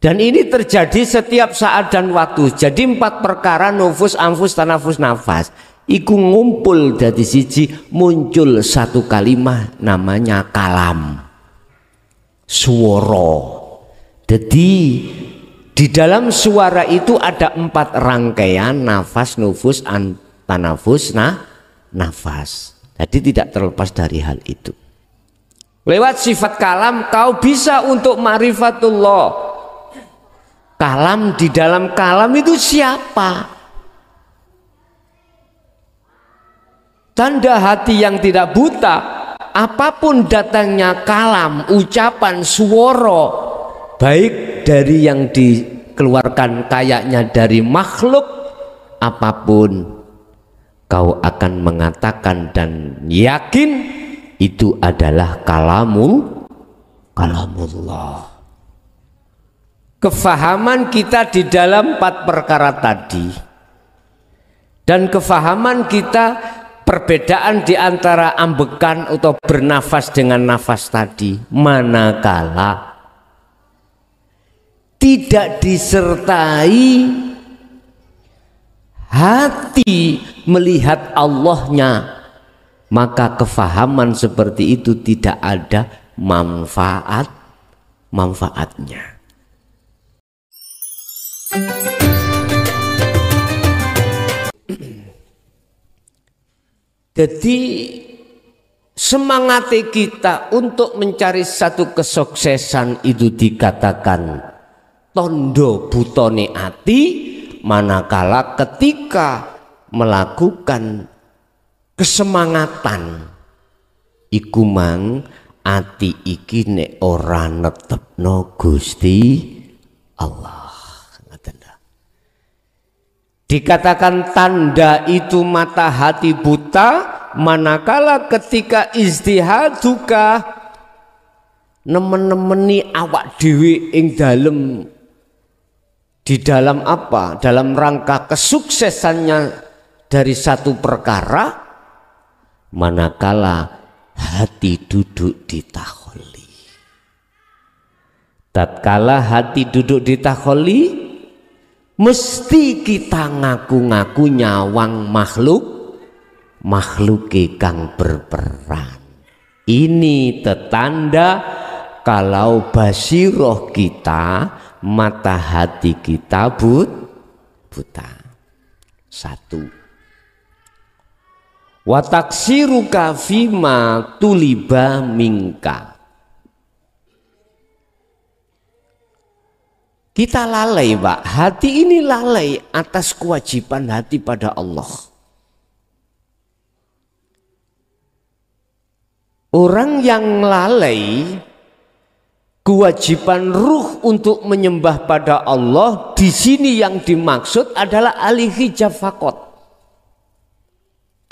Dan ini terjadi setiap saat dan waktu. Jadi 4 perkara nufus, anfus, tanafus, nafas. Iku ngumpul dari siji, muncul satu kalimat namanya kalam. Suara. Jadi di dalam suara itu ada 4 rangkaian, nafas, nufus, tanafus, nafas. Jadi tidak terlepas dari hal itu. Lewat sifat kalam kau bisa untuk ma'rifatullah. Kalam, di dalam kalam itu siapa? Tanda hati yang tidak buta, apapun datangnya kalam, ucapan, suara, baik dari yang dikeluarkan kayaknya dari makhluk, apapun kau akan mengatakan dan yakin itu adalah kalamullah. Kefahaman kita di dalam 4 perkara tadi, dan kefahaman kita perbedaan di antara ambekan atau bernafas dengan nafas tadi, manakala tidak disertai hati melihat Allahnya, maka kefahaman seperti itu tidak ada manfaatnya. Jadi semangat kita untuk mencari satu kesuksesan itu dikatakan tondo butone ati, manakala ketika melakukan kesemangatan iku mang ati iki nek ora netepno Gusti Allah. Dikatakan tanda itu mata hati buta manakala ketika istihaduka nemen-nemeni awak dhewe ing dalem, di dalam apa? Dalam rangka kesuksesannya dari satu perkara, manakala hati duduk di takholi. Tatkala hati duduk di takholi, mesti kita ngaku-ngaku nyawang makhluk kang berperan. Ini tetanda kalau basiroh kita, mata hati kita buta. 1. Wa taksiruka fima tuliba minka. Kita lalai, Pak. Hati ini lalai atas kewajiban hati pada Allah. Orang yang lalai kewajiban ruh untuk menyembah pada Allah, di sini yang dimaksud adalah ahli hijab fakot.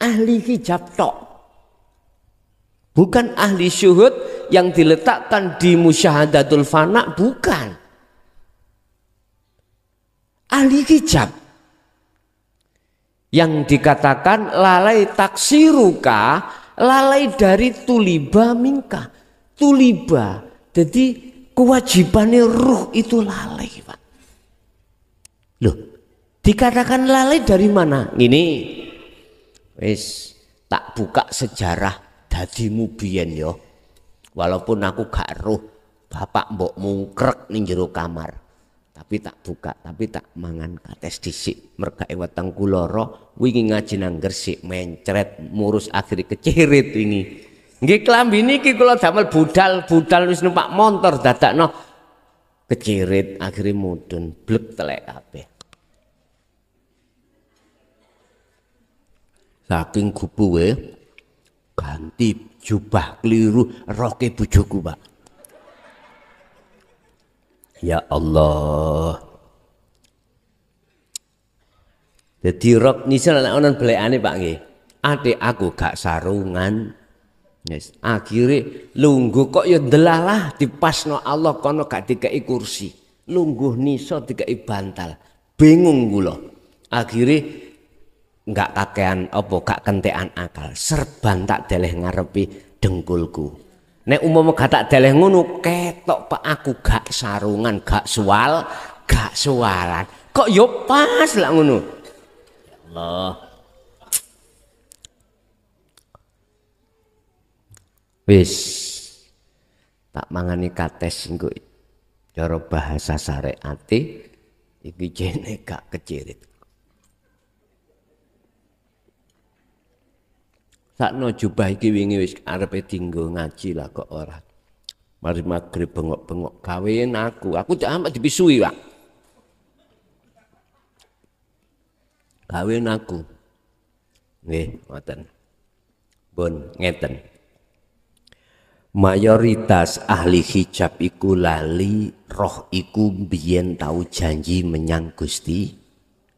Ahli hijab tok. Bukan ahli syuhud yang diletakkan di musyahadatul fana, bukan. Ahli hijab yang dikatakan lalai taksiruka, lalai dari tuliba minka. Tuliba, jadi kewajibannya ruh itu lalai, Pak. Loh, dikatakan lalai dari mana? Gini, wis tak buka sejarah dadimu biyen yo. Walaupun aku gak roh bapak mbok mungkrek ning jero kamar. Tapi tak buka, tapi tak mangan kates dhisik mergae weteng kula ro wingi ngaji nang Gresik mencret murus akhire kecirit wingi. Nggih klambi niki kula damel budal wis numpak montor dadakno kecirit akhire mudhun blek telek kabeh. Saking gubuhe ganti jubah keliru roke bojoku, Pak. Ya Allah. Jadi rok nisal onan belekane Pak nggih. Adik aku gak sarungan. Yes. Akhire lungguh kok ya ndelalah dipasno Allah kono gak dikei kursi. Lungguh niso dikei bantal. Bingung kula. Akhire enggak kakean apa gak kentekan akal. Serban tak deleh ngarepi dengkulku. Nek umpama gak tak deleh ngono ketok Pak aku gak sarungan, gak sualan. Kok yo pas lah ngono. Allah. Wis tak mangani kates engko cara bahasa syariate iki jene gak kecirit. Sakno jubah iki wingi wis arepe dienggo ngaji lah kok ora. Mari magrib bengok-bengok gawean aku amat dipisui, Pak. Gawean aku. Nggih, ngoten. Pun ngeten. Mayoritas ahli hijab iku lali roh iku biyen tau janji menyang Gusti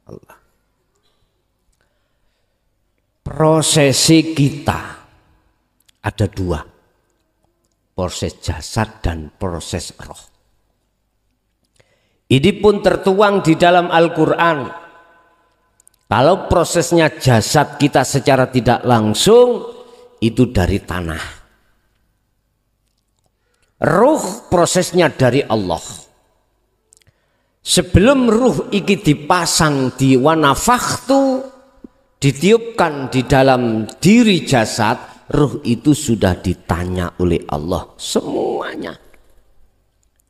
Allah. Prosesi kita ada dua, proses jasad dan proses roh. Ini pun tertuang di dalam Al-Quran. Kalau prosesnya jasad kita secara tidak langsung itu dari tanah. Ruh prosesnya dari Allah. Sebelum ruh iki dipasang di wanafakhtu, ditiupkan di dalam diri jasad, ruh itu sudah ditanya oleh Allah semuanya.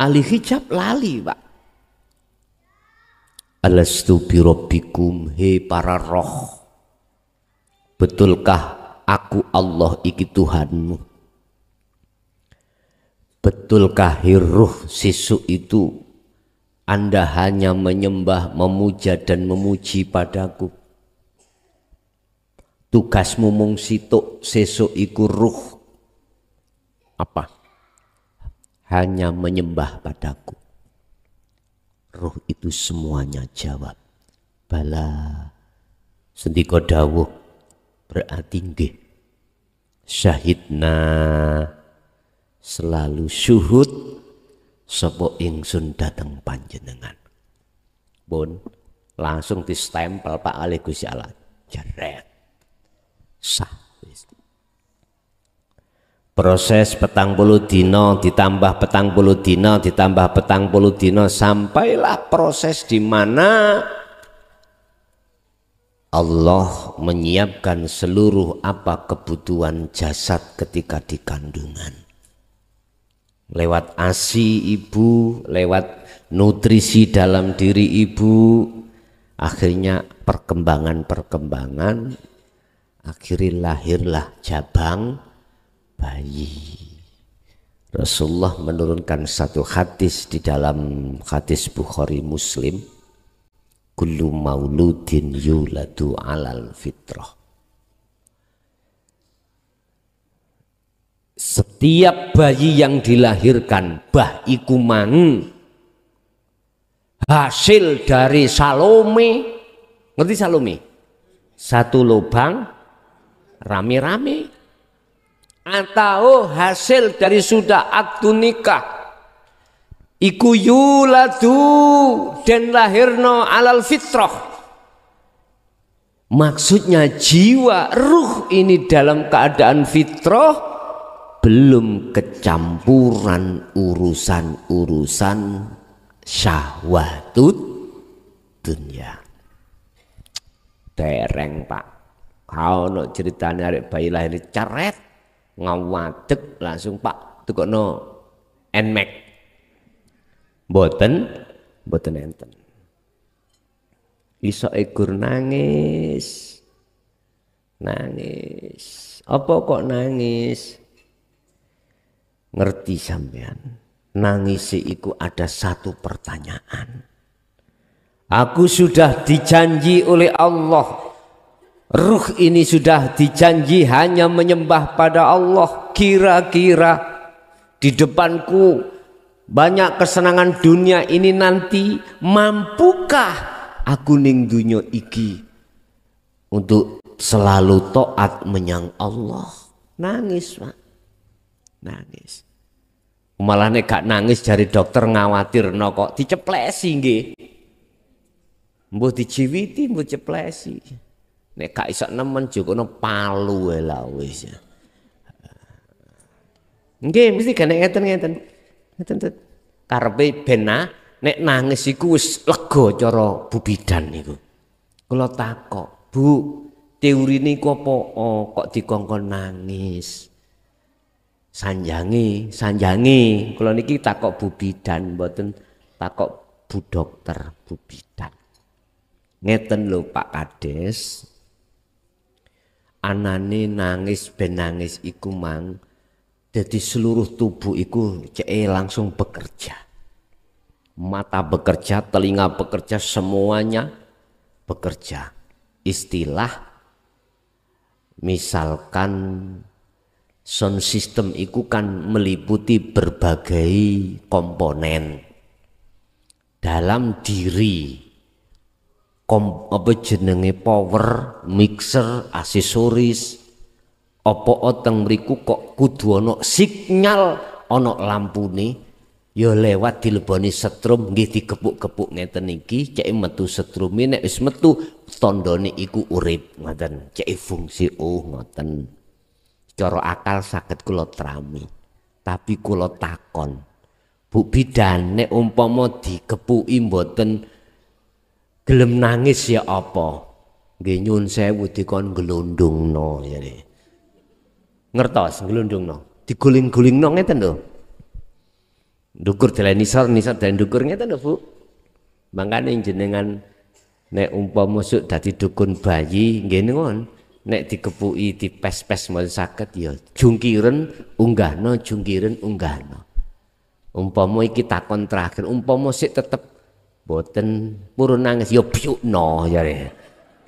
Ahli hijab lali, Pak. Alastu birabbikum, hei para roh, betulkah aku Allah iki Tuhanmu? Betulkah ruh sesuk itu Anda hanya menyembah, memuja dan memuji padaku? Tugasmu mung situk sesuk iku ruh apa? Hanya menyembah padaku. Ruh itu semuanya jawab, bala. Sendika dawuh berarti nggih. Syahidna, selalu syuhud sapa ingsun dateng panjenengan. Pun langsung distempel Pak Ali Gusti Allah. Jeret. Sah. Proses 40 dino ditambah 40 dino ditambah 40 dino sampailah proses di mana Allah menyiapkan seluruh apa kebutuhan jasad ketika di kandungan. Lewat ASI ibu, lewat nutrisi dalam diri ibu, akhirnya perkembangan akhirnya lahirlah jabang bayi. Rasulullah menurunkan satu hadis di dalam hadis Bukhari Muslim, kullu mauludin yuladu alal fitrah. Setiap bayi yang dilahirkan bah iku mang hasil dari Salome. Ngerti Salome? Satu lubang rame-rame, atau hasil dari sudah akdu nikah iku yuladu dan lahirno alal fitrah. Maksudnya jiwa ruh ini dalam keadaan fitrah, belum kecampuran urusan-urusan syahwatut dunia. Dereng Pak. Kau no ceritanya arek bayi lahir ceret ngawadeg langsung Pak tukokno enmek. Mboten enten. Iso ekur nangis. Apa kok nangis? Ngerti sampean? Nangis iku ada satu pertanyaan. Aku sudah dijanji oleh Allah, ruh ini sudah dijanji hanya menyembah pada Allah. Kira-kira di depanku banyak kesenangan dunia ini nanti, mampukah aku ning dunya iki untuk selalu taat menyang Allah? Nangis Pak, nangis. Malah nek gak nangis jari dokter ngawatirno kok diceplesi nggih. Mbuh dijiwiti, mbuh ceplesi. Nek gak iso nemen jokono palu wae lah wis. Nggih mesti gane ngeten. Karepe ben nek nangis iku wis lega cara Bu Bidan niku. Kula takok, Bu, teorine iku apa kok dikongkon nangis? Sanjangi. Kula niki takok Bu Bidan mboten takok Bu Dokter, Bu Bidan. Ngeten lho Pak Kades. Anane nangis ben nangis iku mang jadi seluruh tubuh iku langsung bekerja. Mata bekerja, telinga bekerja, semuanya bekerja. Istilah misalkan sound system iku kan meliputi berbagai komponen dalam diri. Apa jenenge power, mixer, aksesoris. Apa teng mriku kok kudu ana sinyal, ana lampune ya lewat dileboni setrum nggih dikepuk-kepuk ngeten iki cek metu setrume nek wis metu tandane iku urip ngoten cek fungsi ngoten. Cara akal saged kula trami tapi kula takon Bu Bidan nek umpama dikepuki mboten gelem nangis ya apa nggih nyun sewu dikon glondongno ya ngertos glondongno diguling-gulingno ngeten lho ndukur dalan nisor dalan ndukur ngeten lho Bu mangkane jenengan nek umpama sok dadi dukun bayi nggih ngono nek dikepuki dipes-pes mboten saged ya jungkiren unggahno umpama iki takon terakhir umpama sik tetep mboten purun nangis ya biukno jare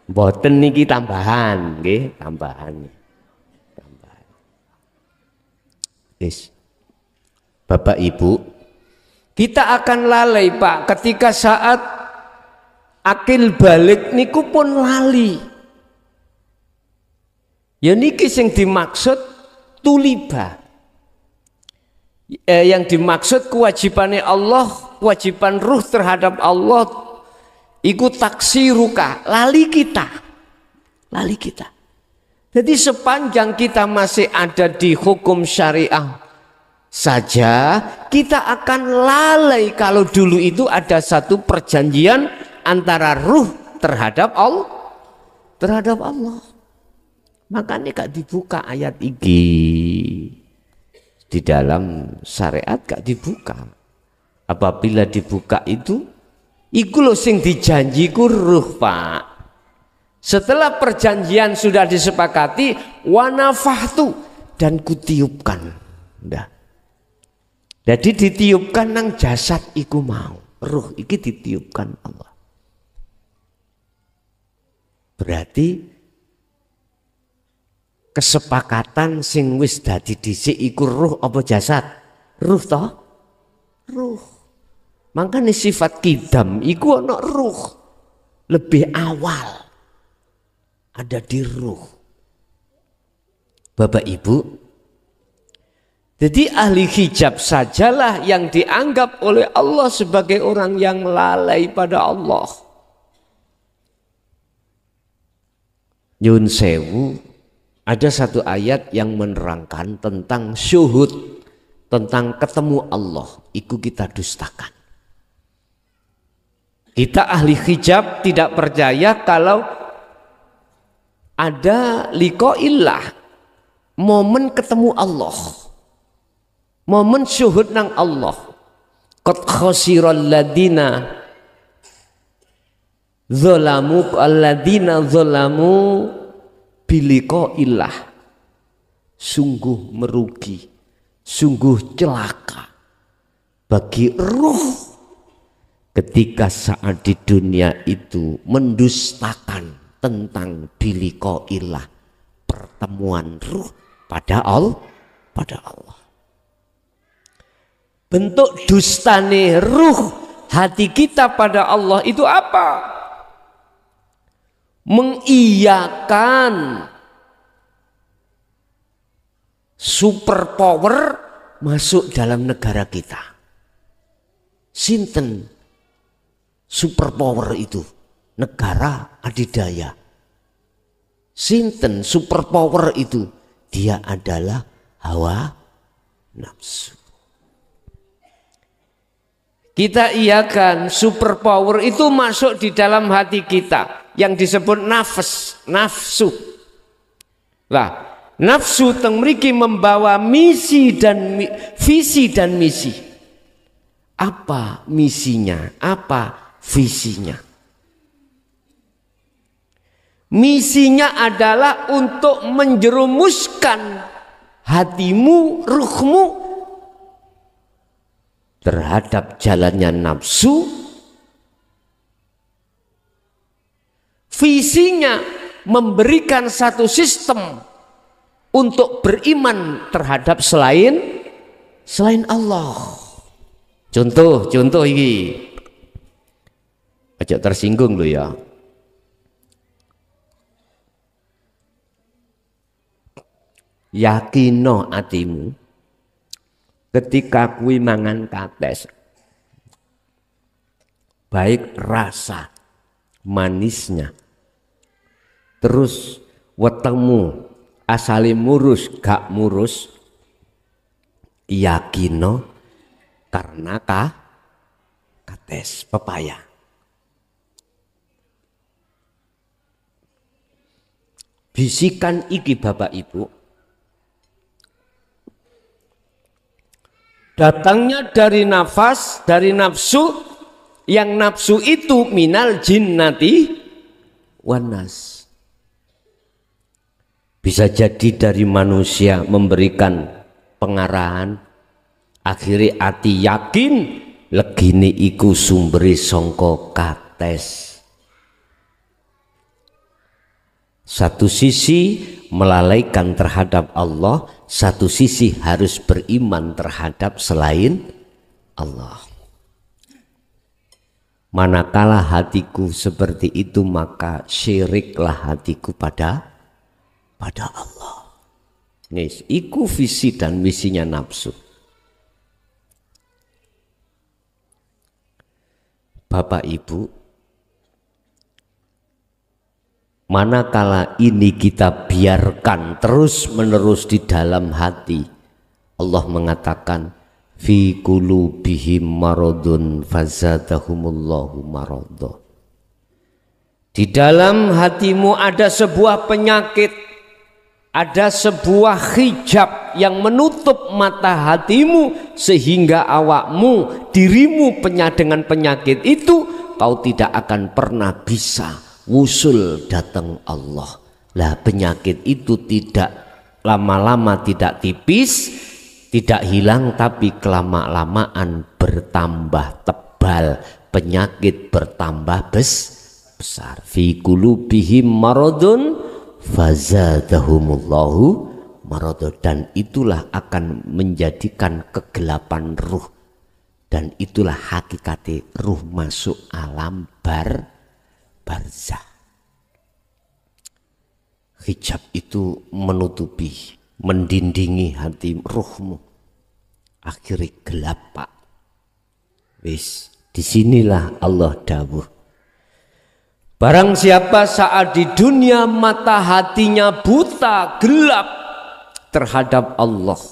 mboten niki tambahan nggih tambahan. Yes. Bapak Ibu, kita akan lalai Pak ketika saat akil balik niku pun lali. Ya niki sing dimaksud tuliba. Yang dimaksud kewajibannya Allah, kewajiban ruh terhadap Allah iku taksiruka, lali kita. Jadi sepanjang kita masih ada di hukum syariah saja, kita akan lalai kalau dulu itu ada satu perjanjian antara ruh terhadap Allah. Makanya gak dibuka ayat iki di dalam syariat gak dibuka. Apabila dibuka itu, iku lho sing dijanjiku ruh Pak. Setelah perjanjian sudah disepakati, wanafahtu dan kutiupkan. Udah. Jadi ditiupkan nang jasad iku mau. Ruh iki ditiupkan Allah. Berarti kesepakatan sing wis dadi dhisik iku ruh apa jasad? Ruh toh? Ruh. Makanya sifat kidam iku ana ruh. Lebih awal. Ada di ruh. Bapak Ibu, jadi ahli hijab sajalah yang dianggap oleh Allah sebagai orang yang lalai pada Allah. Nyun sewu, ada satu ayat yang menerangkan tentang syuhud, tentang ketemu Allah, itu kita dustakan. Kita ahli hijab tidak percaya kalau ada liqa'illah, momen ketemu Allah, momen syuhud nang Allah. Qad khasiral ladina zalamu biliqa'illah. Sungguh merugi, sungguh celaka bagi ruh ketika saat di dunia itu mendustakan tentang biliqa'illah, pertemuan ruh pada Allah. Bentuk dustane ruh hati kita pada Allah itu apa? Mengiyakan superpower masuk dalam negara kita. Sinten superpower itu? Negara adidaya. Sinten superpower itu? Dia adalah hawa nafsu. Kita iakan superpower itu masuk di dalam hati kita yang disebut nafsu. Lah, nafsu teng mriki membawa misi dan visi dan misi. Apa misinya? Apa visinya? Misinya adalah untuk menjerumuskan hatimu, ruhmu terhadap jalannya nafsu. Visinya memberikan satu sistem untuk beriman terhadap selain Allah. Contoh ini, aja tersinggung lo ya. Yakino atimu ketika kuwi mangan kates, baik rasa manisnya, terus wetengmu asale murus gak murus, yakino karena kates pepaya. Bisikan iki Bapak Ibu datangnya dari nafas, dari nafsu, yang nafsu itu minal jinnati wanas. Bisa jadi dari manusia memberikan pengarahan, akhirnya ati yakin legine iku sumbere sangka kates. Satu sisi melalaikan terhadap Allah, satu sisi harus beriman terhadap selain Allah. Manakala hatiku seperti itu, maka syiriklah hatiku pada Allah. Nis, iku visi dan misinya nafsu. Bapak Ibu, manakala ini kita biarkan terus menerus di dalam hati, Allah mengatakan fi qulubihim maradun fazadahumullahu maradha. Di dalam hatimu ada sebuah penyakit, ada sebuah hijab yang menutup mata hatimu sehingga awakmu, dirimu dengan penyakit itu kau tidak akan pernah bisa wusul datang Allah. Lah penyakit itu tidak lama-lama tidak tipis, tidak hilang, tapi kelama-lamaan bertambah tebal, penyakit bertambah besar. Fi qulubihim maradun fazadahumullahu maradun, dan itulah akan menjadikan kegelapan ruh, dan itulah hakikate ruh masuk alam barzah. Hijab itu menutupi, mendindingi hati ruhmu, akhirnya gelap Pak. Wis, disinilah Allah dawuh, barang siapa saat di dunia mata hatinya buta, gelap terhadap Allah,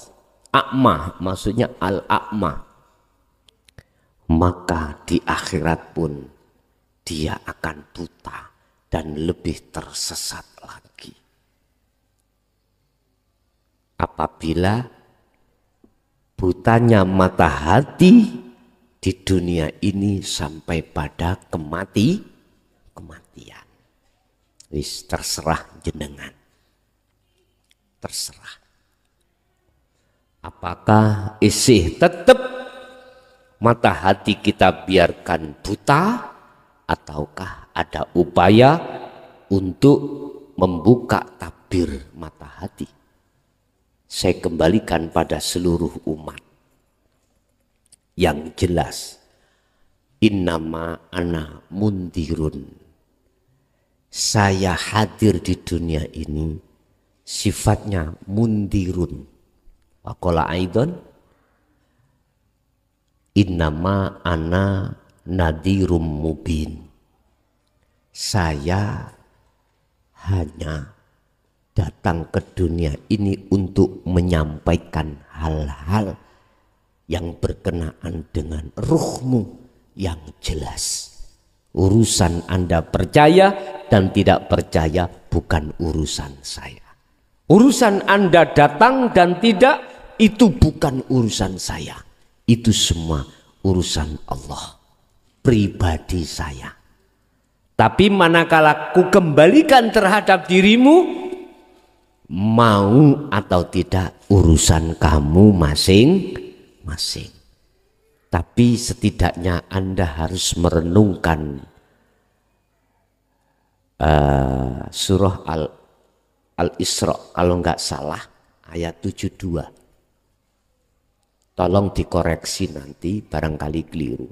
a'ma maksudnya al-a'ma, maka di akhirat pun dia akan buta dan lebih tersesat lagi. Apabila butanya mata hati di dunia ini sampai pada kematian. Wis, terserah jenengan. Terserah. Apakah isih tetap mata hati kita biarkan buta, ataukah ada upaya untuk membuka tabir mata hati? Saya kembalikan pada seluruh umat. Yang jelas, innama ana mundirun, saya hadir di dunia ini sifatnya mundirun. Waqala aidon, innama ana nadirum mubin, saya hanya datang ke dunia ini untuk menyampaikan hal-hal yang berkenaan dengan ruhmu yang jelas. Urusan Anda percaya dan tidak percaya bukan urusan saya. Urusan Anda datang dan tidak, itu bukan urusan saya. Itu semua urusan Allah, pribadi saya. Tapi manakala ku kembalikan terhadap dirimu, mau atau tidak urusan kamu masing-masing. Tapi setidaknya Anda harus merenungkan surah Al-Isra kalau nggak salah ayat 72. Tolong dikoreksi nanti barangkali keliru.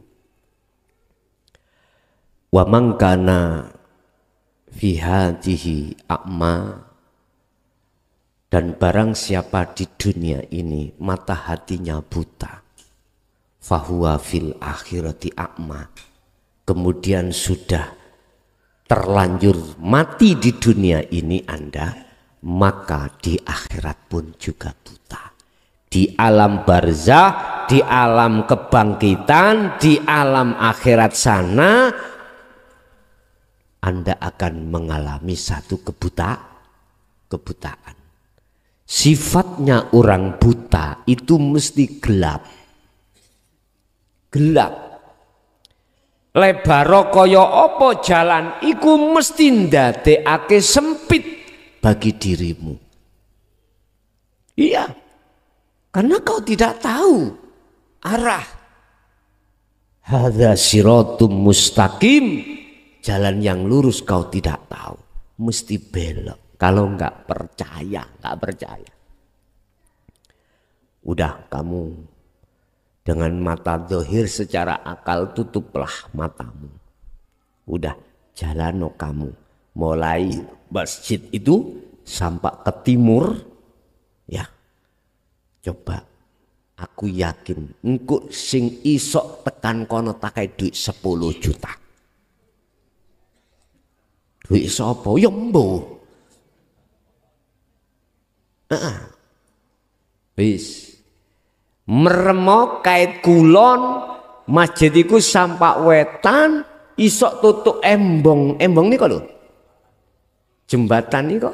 Wa man kana fi hadhihi a'ma, dan barang siapa di dunia ini mata hatinya buta, fahuwa fil akhirati a'ma, kemudian sudah terlanjur mati di dunia ini Anda, maka di akhirat pun juga buta. Di alam barzah, di alam kebangkitan, di alam akhirat sana Anda akan mengalami satu kebutaan. Sifatnya orang buta itu mesti gelap. Gelap. Lebaro kaya apa jalan iku mesti ndadekake sempit bagi dirimu. Iya. Karena kau tidak tahu arah. Hadza siratum mustaqim, jalan yang lurus kau tidak tahu, mesti belok. Kalau nggak percaya. Udah kamu dengan mata zahir secara akal tutuplah matamu. Udah jalan kamu mulai masjid itu sampai ke timur ya. Coba aku yakin engko sing isok tekan kono takai duit 10 juta. Duit sapa? Ya mbo. Wis meremok kait kulon masjid iku sampak wetan isok tutuk embong niko lho. Jembatan niko.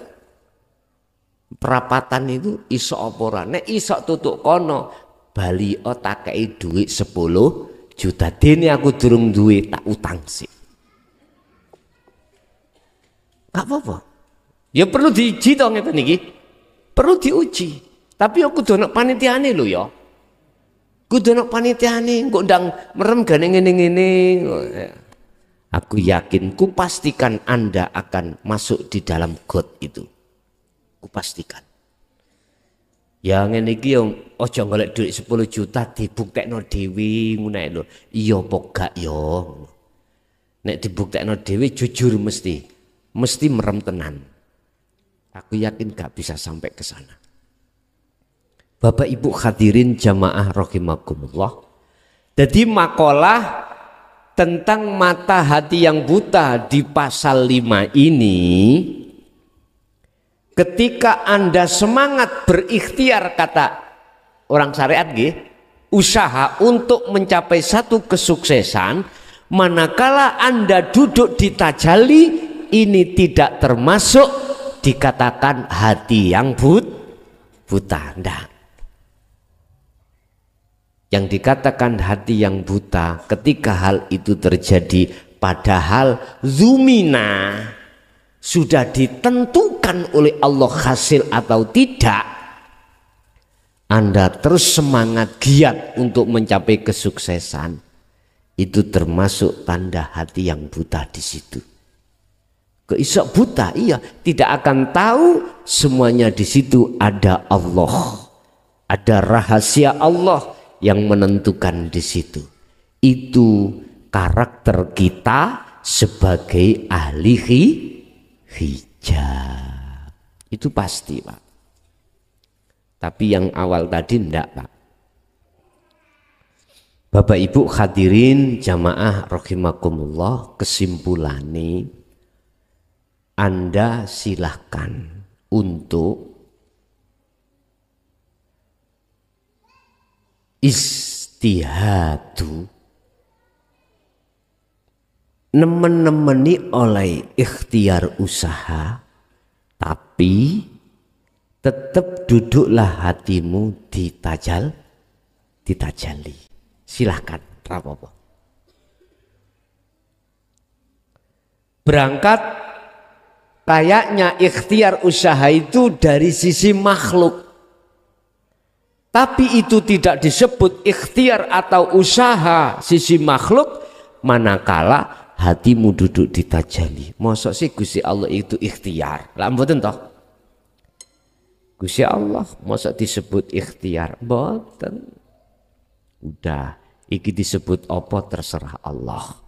Perapatan itu isok apa ora? Nek isok tutuk kono bali tak kei duit 10 juta. Dene aku durung duwe tak utang sih. Gak apa-apa. Ya perlu diuji to ngeten iki. Perlu diuji. Tapi aku kudu ana panitiane lho ya. Kudu ana panitiane kok ndang merem gane ngene-ngene. Aku yakin, ku pastikan Anda akan masuk di dalam got itu. Ku pastikan. Ya ngene iki yo aja golek duit 10 juta dibuktekno dhewe ngono lho. Iya apa gak yo. Nek dibuktekno dhewe jujur mesti merem tenan. Aku yakin gak bisa sampai ke sana. Bapak Ibu hadirin jamaah rahimakumullah. Jadi makalah tentang mata hati yang buta di pasal 5 ini, ketika Anda semangat berikhtiar, kata orang syariat usaha untuk mencapai satu kesuksesan, manakala Anda duduk di tajalli, ini tidak termasuk dikatakan hati yang buta. Nggak. Yang dikatakan hati yang buta ketika hal itu terjadi, padahal zumina sudah ditentukan oleh Allah hasil atau tidak, Anda terus semangat giat untuk mencapai kesuksesan, itu termasuk tanda hati yang buta di situ. Keisok buta, iya, tidak akan tahu semuanya di situ ada Allah, ada rahasia Allah yang menentukan di situ. Itu karakter kita sebagai ahli hijab. Itu pasti, Pak. Tapi yang awal tadi enggak, Pak. Bapak Ibu hadirin jamaah rahimakumullah, kesimpulannya Anda silahkan untuk istihadu, nemen-nemeni oleh ikhtiar usaha, tapi tetap duduklah hatimu ditajali. Silahkan, rapopo. Berangkat kayaknya ikhtiar usaha itu dari sisi makhluk, tapi itu tidak disebut ikhtiar atau usaha sisi makhluk manakala hatimu duduk ditajali. Mosok sih Gusti Allah itu ikhtiar? Lah mboten toh? Gusti Allah mosok disebut ikhtiar? Mboten. Udah, iki disebut apa terserah Allah.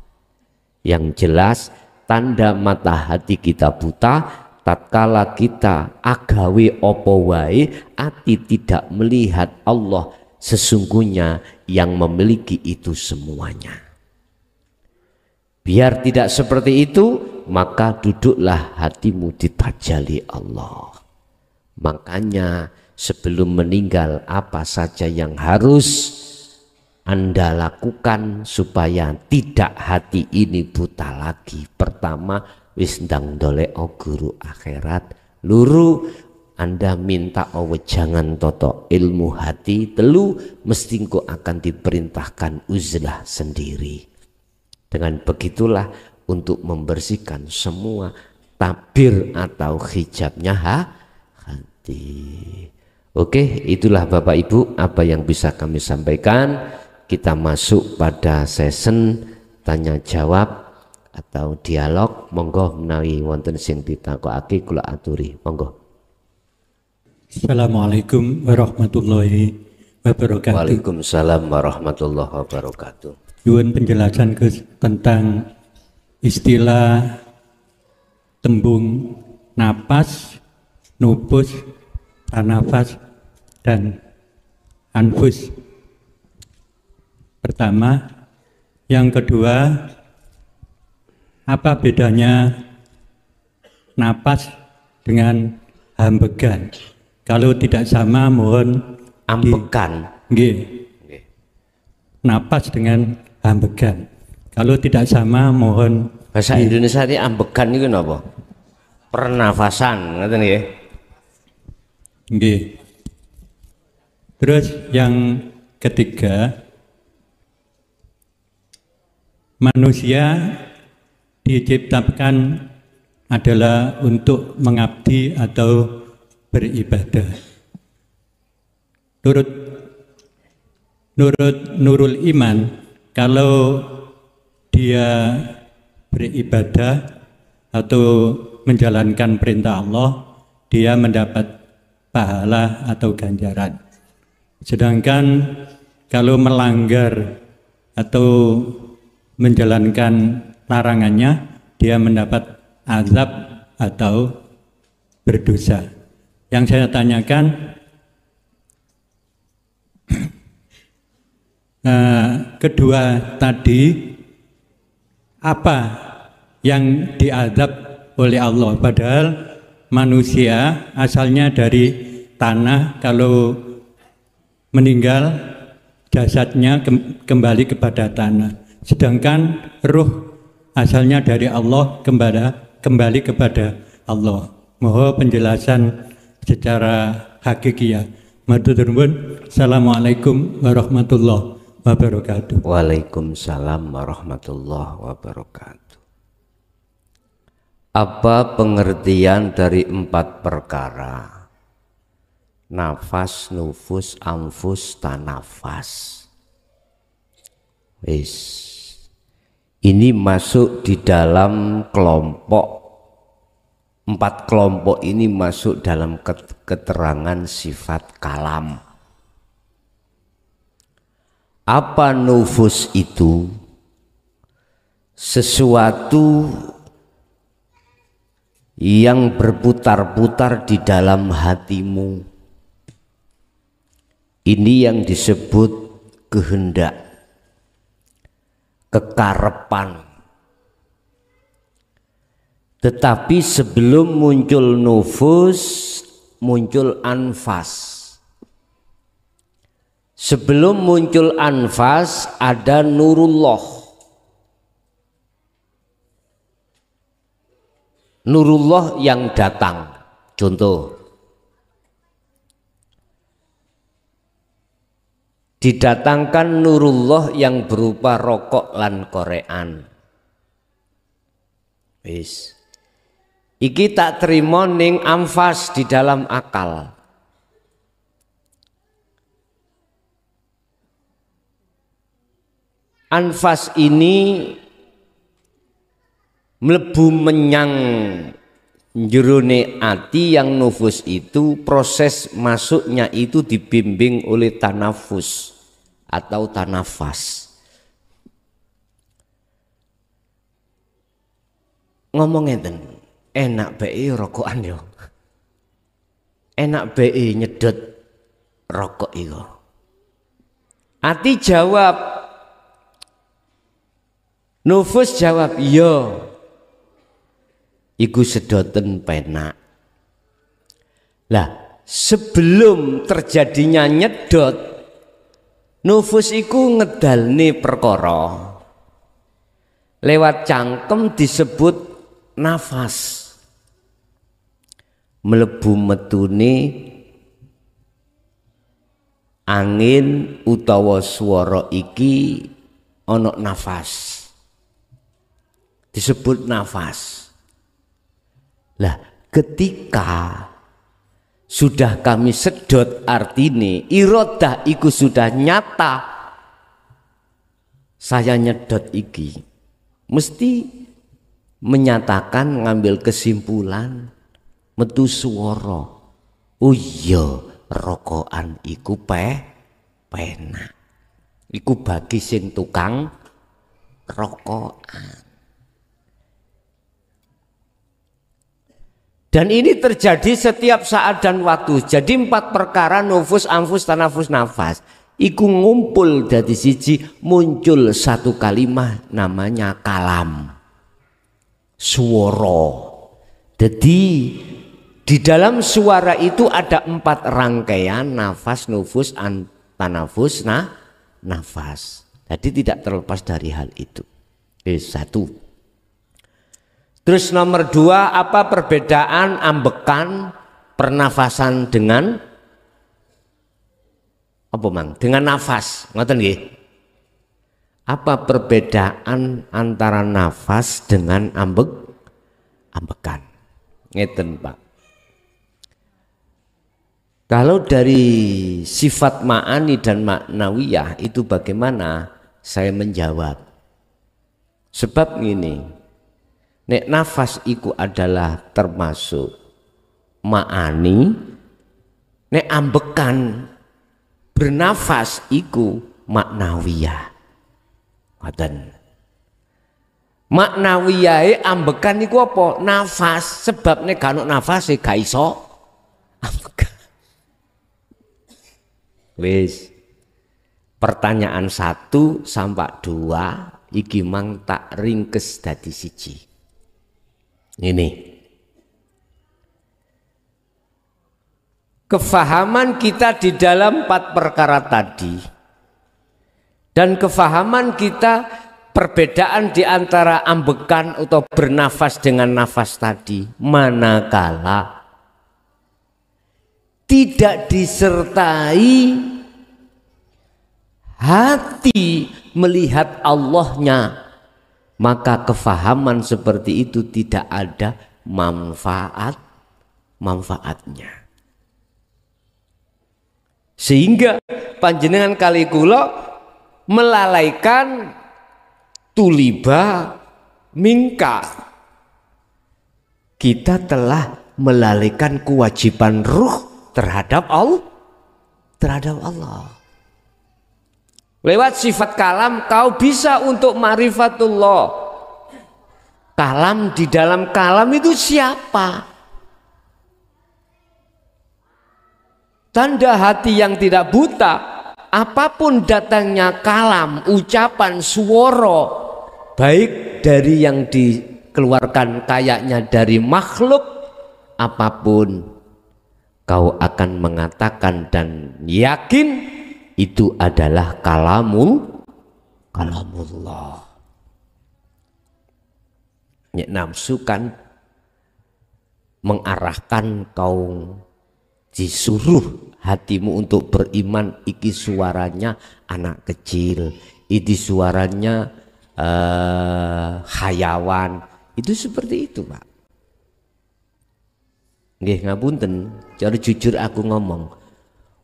Yang jelas tanda mata hati kita buta tatkala kita agawe apa wae ati tidak melihat Allah sesungguhnya yang memiliki itu semuanya. Biar tidak seperti itu, maka duduklah hatimu ditajali Allah. Makanya sebelum meninggal apa saja yang harus Anda lakukan supaya tidak hati ini buta lagi. Pertama, wis ndang ndolek guru akhirat. Luru, Anda minta jangan toto ilmu hati. Telu, mesti engkau akan diperintahkan uzlah sendiri. Dengan begitulah untuk membersihkan semua tabir atau hijabnya hati. Oke, itulah Bapak Ibu apa yang bisa kami sampaikan. Kita masuk pada session tanya jawab atau dialog. Monggo menawi wonten sing ditakokake kula aturi. Monggo. Assalamualaikum warahmatullahi wabarakatuh. Waalaikumsalam warahmatullahi wabarakatuh. Nyuwun penjelasan tentang istilah tembung napas, nufus, anafas, dan anfus. Pertama, yang kedua, apa bedanya napas dengan ambegan? Kalau tidak sama, mohon ambegan. Napas dengan ambegan. Kalau tidak sama, mohon. Bahasa Indonesia ini ambegan itu apa? Pernafasan, ngoten nggih. Nggih. Terus yang ketiga, manusia diciptakan adalah untuk mengabdi atau beribadah. Nurut Nurul Iman, kalau dia beribadah atau menjalankan perintah Allah, dia mendapat pahala atau ganjaran. Sedangkan kalau melanggar atau menjalankan larangannya, dia mendapat azab atau berdosa. Yang saya tanyakan, kedua tadi, apa yang diazab oleh Allah? Padahal manusia asalnya dari tanah, kalau meninggal jasadnya kembali kepada tanah. Sedangkan ruh asalnya dari Allah kembali kepada Allah. Mohon penjelasan secara hakikiyah. Matur nuwun. Assalamualaikum warahmatullahi wabarakatuh. Waalaikumsalam warahmatullahi wabarakatuh. Apa pengertian dari 4 perkara? Nafas, nufus, anfus, tanafas. Ini masuk di dalam kelompok 4 kelompok ini masuk dalam keterangan sifat kalam. Apa nufus itu? Sesuatu yang berputar-putar di dalam hatimu. Ini yang disebut kehendak, kekarepan. Tetapi sebelum muncul nufus, muncul anfas. Sebelum muncul anfas ada nurullah. Nurullah yang datang. Contoh, didatangkan nurullah yang berupa rokok lan korean. Wis. Iki tak terima ning anfas di dalam akal. Anfas ini mlebu menyang jerone ati yang nufus itu, proses masuknya itu dibimbing oleh tanafus atau tanafas. Ngomong ngeten, enak bae rokokan yo. Enak bae nyedot rokok iku. Ati jawab, nufus jawab, yo. Iku sedoten penak. Lah, sebelum terjadinya nyedot, nufus iku ngedalne perkara. Lewat cangkem disebut nafas. Mlebu metune angin utawa swara iki ana nafas. Disebut nafas. Lah, ketika sudah kami sedot artine iradah iku sudah nyata, saya nyedot iki mesti menyatakan, ngambil kesimpulan, metu swara, oh iya rokokan iku penak. Iku bagi sing tukang rokokan. Dan ini terjadi setiap saat dan waktu. Jadi 4 perkara nufus, anfus, tanafus, nafas. Iku ngumpul dari siji, muncul satu kalimat namanya kalam. Suara. Jadi di dalam suara itu ada 4 rangkaian, nafas, nufus, tanafus, nafas. Jadi tidak terlepas dari hal itu. Satu. Terus nomor 2, apa perbedaan ambekan pernafasan dengan apa mang? Dengan nafas. Ngoten nggih. Apa perbedaan antara nafas dengan ambekan? Ngeten, Pak. Kalau dari sifat ma'ani dan maknawiyah itu bagaimana? Saya menjawab. Sebab ini, nek nafas iku adalah termasuk ma'ani, nek ambekan bernafas iku maknawiyah. Ngoten. Maknawiyahe ambekan iku apa? Nafas. Sebab nek gak ono nafas e gak iso ambekan. Wis. Pertanyaan 1 sampai 2 iki mang tak ringkes dadi siji. Ini. Kefahaman kita di dalam 4 perkara tadi. Dan kefahaman kita perbedaan di antara ambekan atau bernafas dengan nafas tadi, manakala tidak disertai hati melihat Allahnya, maka kefahaman seperti itu tidak ada manfaatnya. Sehingga panjenengan kali kula melalaikan tuliba mingka. Kita telah melalaikan kewajiban ruh terhadap Allah. Lewat sifat kalam kau bisa untuk ma'rifatullah. Kalam, di dalam kalam itu siapa? Tanda hati yang tidak buta. Apapun datangnya kalam, ucapan, suara, baik dari yang keluarkan kayaknya dari makhluk apapun, kau akan mengatakan dan yakin itu adalah kalamullah. Nafsu kan mengarahkan kau, disuruh hatimu untuk beriman. Iki suaranya anak kecil, ini suaranya hayawan. Itu seperti itu, Pak. Nggih ngapunten, cara jujur aku ngomong,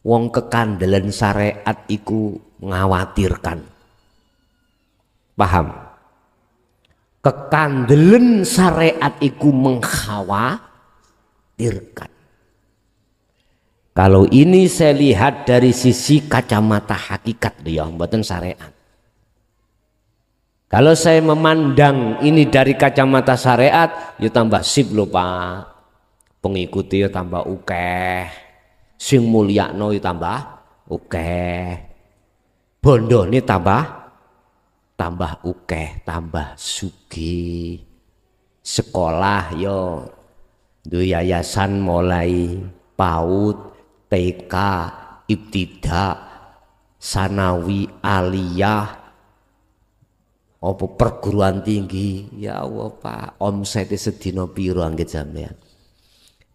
wong kekandelan syariat iku ngawatirkan. Paham? Kekandelan syariat iku mengkhawatirkan. Kalau ini saya lihat dari sisi kacamata hakikat ya, mboten syariat. Kalau saya memandang ini dari kacamata syariat, ya tambah sip lho Pak. Pengikuti ya tambah ukeh. Sing mulyakno ya tambah ukeh. Bondone tambah ukeh, tambah sugih. Sekolah yo duwe yayasan mulai PAUD, TK, ibtida, sanawi, aliyah, apa perguruan tinggi. Ya Allah Pak, omsete sedina piro anggit sampean?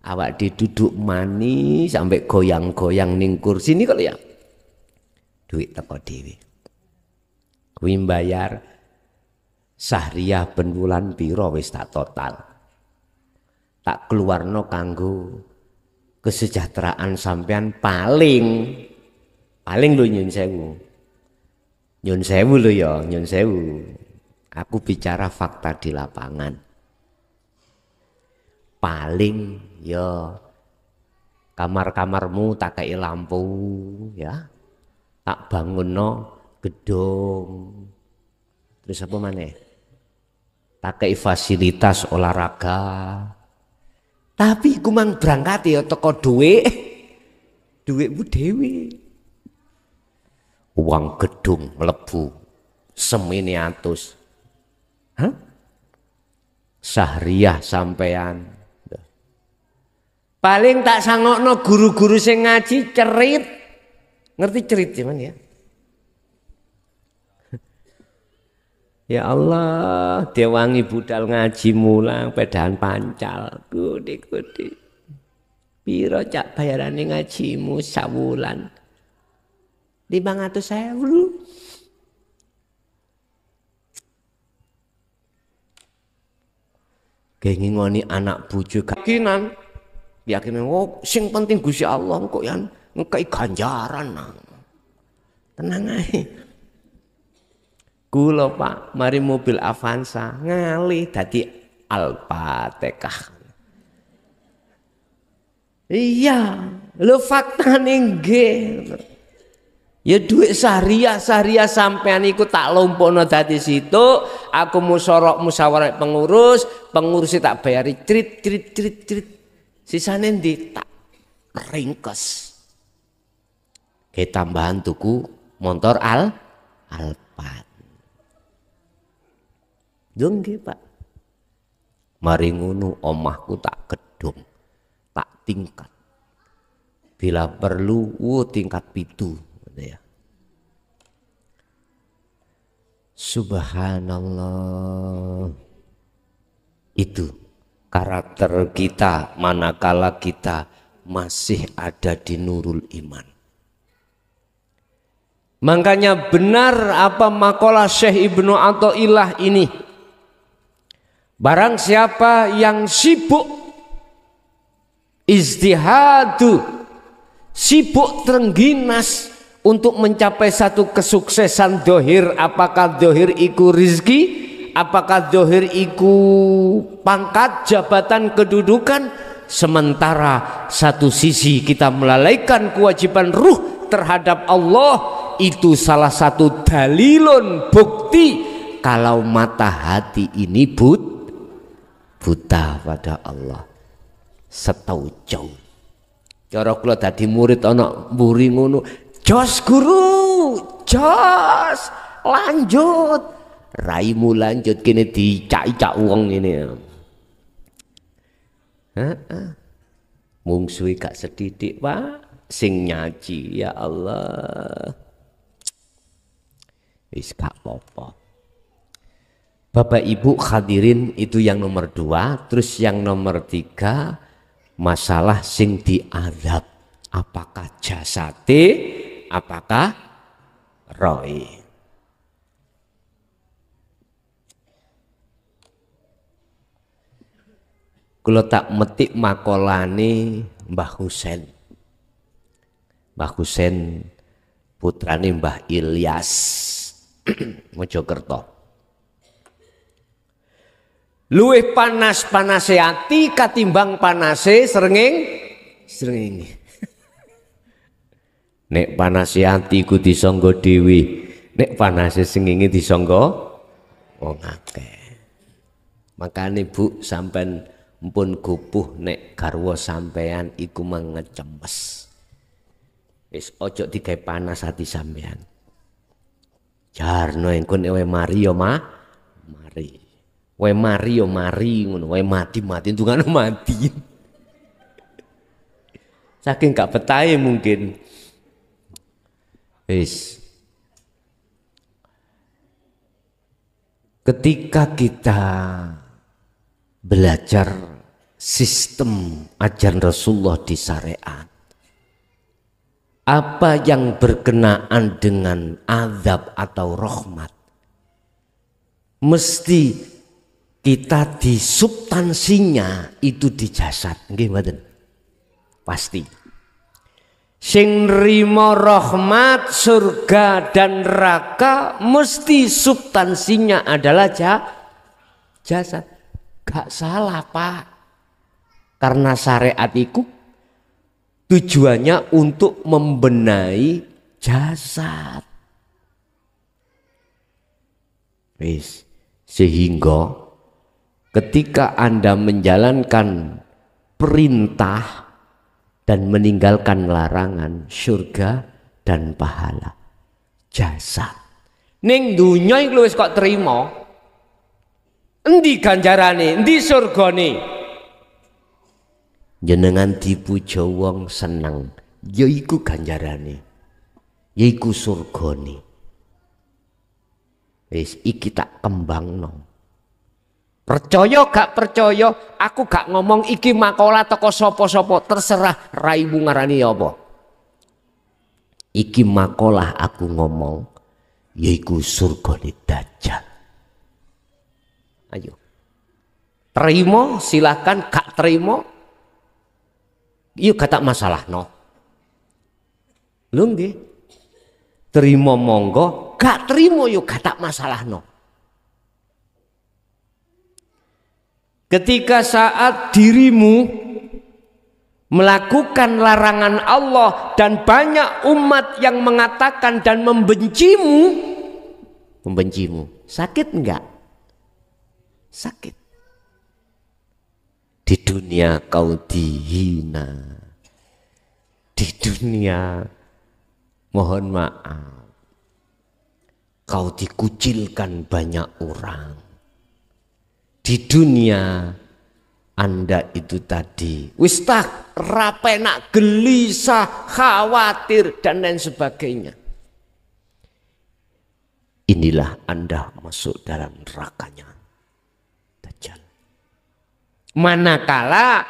Awak duduk manis sampai goyang-goyang ning kursi ini kok ya. Duit teko dhewe. Kuwi bayar sahriyah ben wulan piro wis tak total. Tak keluarno kanggo kesejahteraan sampean paling lho nyun sewu. Nyun sewu lho ya, nyun sewu. Aku bicara fakta di lapangan. Paling ya kamar-kamarmu tak kei lampu ya. Tak bangunno gedung. Terus apa maneh? Tak kei fasilitas olahraga. Tapi kumang berangkat ya teko duitmu dhewe. Uang gedung mlebu semene atus. Hah? Sahriyah sampean. Paling tak sangokno guru-guru sing ngaji cerit. Ngerti cerit cuman ya? Ya Allah, dewangi budal ngaji mulang pedahan pancal. Gudi-gudi. Piro cak bayarane ngajimu sawulan? 500.000. Ngingoni anak bojo keyakinan. Yakin oh sing penting Gusti Allah kok yang ngekei ganjaran nang. Tenang ae. Kula Pak, mari mobil Avanza ngalih dadi Al-Fatihah. Iya, lho faktane nggih. Ya duit syariah sampean iku tak lompokno dadi situ, aku musyawarah pengurus tak bayari crit. Sisane ndi tak ringkes. Ke tambahan tuku motor Alphard. Yo nggih Pak. Mari ngono omahku tak gedung, tak tingkat. Bila perlu tingkat 7 ya. Subhanallah. Itu karakter kita manakala kita masih ada di nurul iman. Makanya benar apa makalah Syekh Ibnu Athaillah ini. Barang siapa yang sibuk izdihadu, sibuk terengginas untuk mencapai satu kesuksesan dohir, apakah dohir iku rizki, apakah dohir iku pangkat, jabatan, kedudukan, sementara satu sisi kita melalaikan kewajiban ruh terhadap Allah, itu salah satu dalilun bukti kalau mata hati ini buta pada Allah. Setaujo cara kula dadi murid ana mburi ngono, jos guru, jos lanjut raimu lanjut kene dicak-cak wong ini. Mungsuhi gak sedidik Pak sing nyaji, ya Allah. Wis gak apa-apa. Bapak Ibu hadirin, itu yang nomor 2. Terus yang nomor 3, masalah sing diadab, apakah jasate, apakah rohi. Kalau tak metik makolane Mbah Husain. Mbah Husain putrane Mbah Ilyas Mojokerto. Luwih panas-panase ati katimbang panase srengenge. Nek panase ati ku disangga dhewe, nek panase srengenge disangga wong akeh. Makane Bu sampean mpun gupuh nek garwa sampean iku mengecemes. Wis ojo digawe panas hati sampean. Jarno engkon ewe mari yo mari. We mari yo mari ngono, we mati tungane mati. Saking gak betahe mungkin. Wis. Ketika kita belajar sistem ajaran Rasulullah di syariat, apa yang berkenaan dengan azab atau rahmat, mesti kita di substansinya itu di jasad, nggih mboten? Pasti. Sing nrimo rahmat, surga dan neraka mesti substansinya adalah jasad. Gak salah Pak. Karena syariat itu tujuannya untuk membenahi jasad. Wis, sehingga ketika Anda menjalankan perintah dan meninggalkan larangan, surga dan pahala, jasad. Ning dunya iki wis kok trimo. Endi ganjarane, endi surgane? Jenengan dipuja wong seneng, yaiku ganjarane, yaiku surgane. Wis iki tak kembangno. Percaya gak percaya, aku gak ngomong iki makalah teko sapa-sapa, terserah raimu ngarani apa. Iki makalah aku ngomong, yaiku surgane Dajjal. Ayo. Terima silakan, gak terima yuk kata masalah no. Lho nggih. Terima monggo, gak terima yuk kata masalah no. Ketika saat dirimu melakukan larangan Allah dan banyak umat yang mengatakan dan membencimu, sakit enggak? Sakit. Di dunia kau dihina, di dunia mohon maaf kau dikucilkan banyak orang. Di dunia Anda itu tadi wis tak rapenak, gelisah, khawatir dan lain sebagainya. Inilah Anda masuk dalam nerakanya Dajjal. Manakala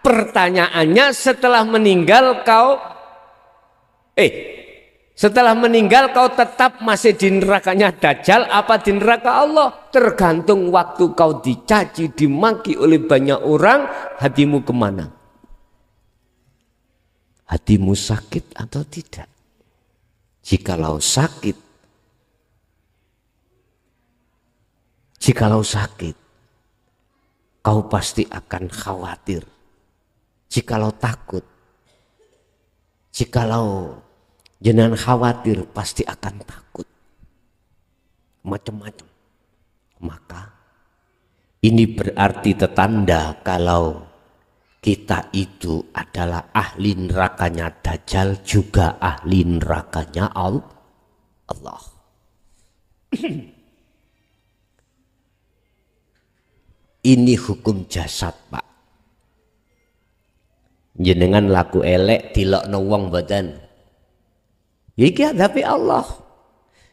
pertanyaannya setelah meninggal setelah meninggal kau tetap masih di nerakanya Dajjal apa di neraka Allah? Tergantung waktu kau dicaci, dimaki oleh banyak orang, hatimu kemana? Hatimu sakit atau tidak? Jikalau sakit, kau pasti akan khawatir. Jikalau takut, jikalau jangan khawatir, pasti akan takut. Macam-macam. Maka ini berarti tetanda kalau kita itu adalah ahli nerakanya Dajjal, juga ahli nerakanya Allah. Ini hukum jasad, Pak. Jenengan laku elek dilokno wong mboten. Iki adapi Allah.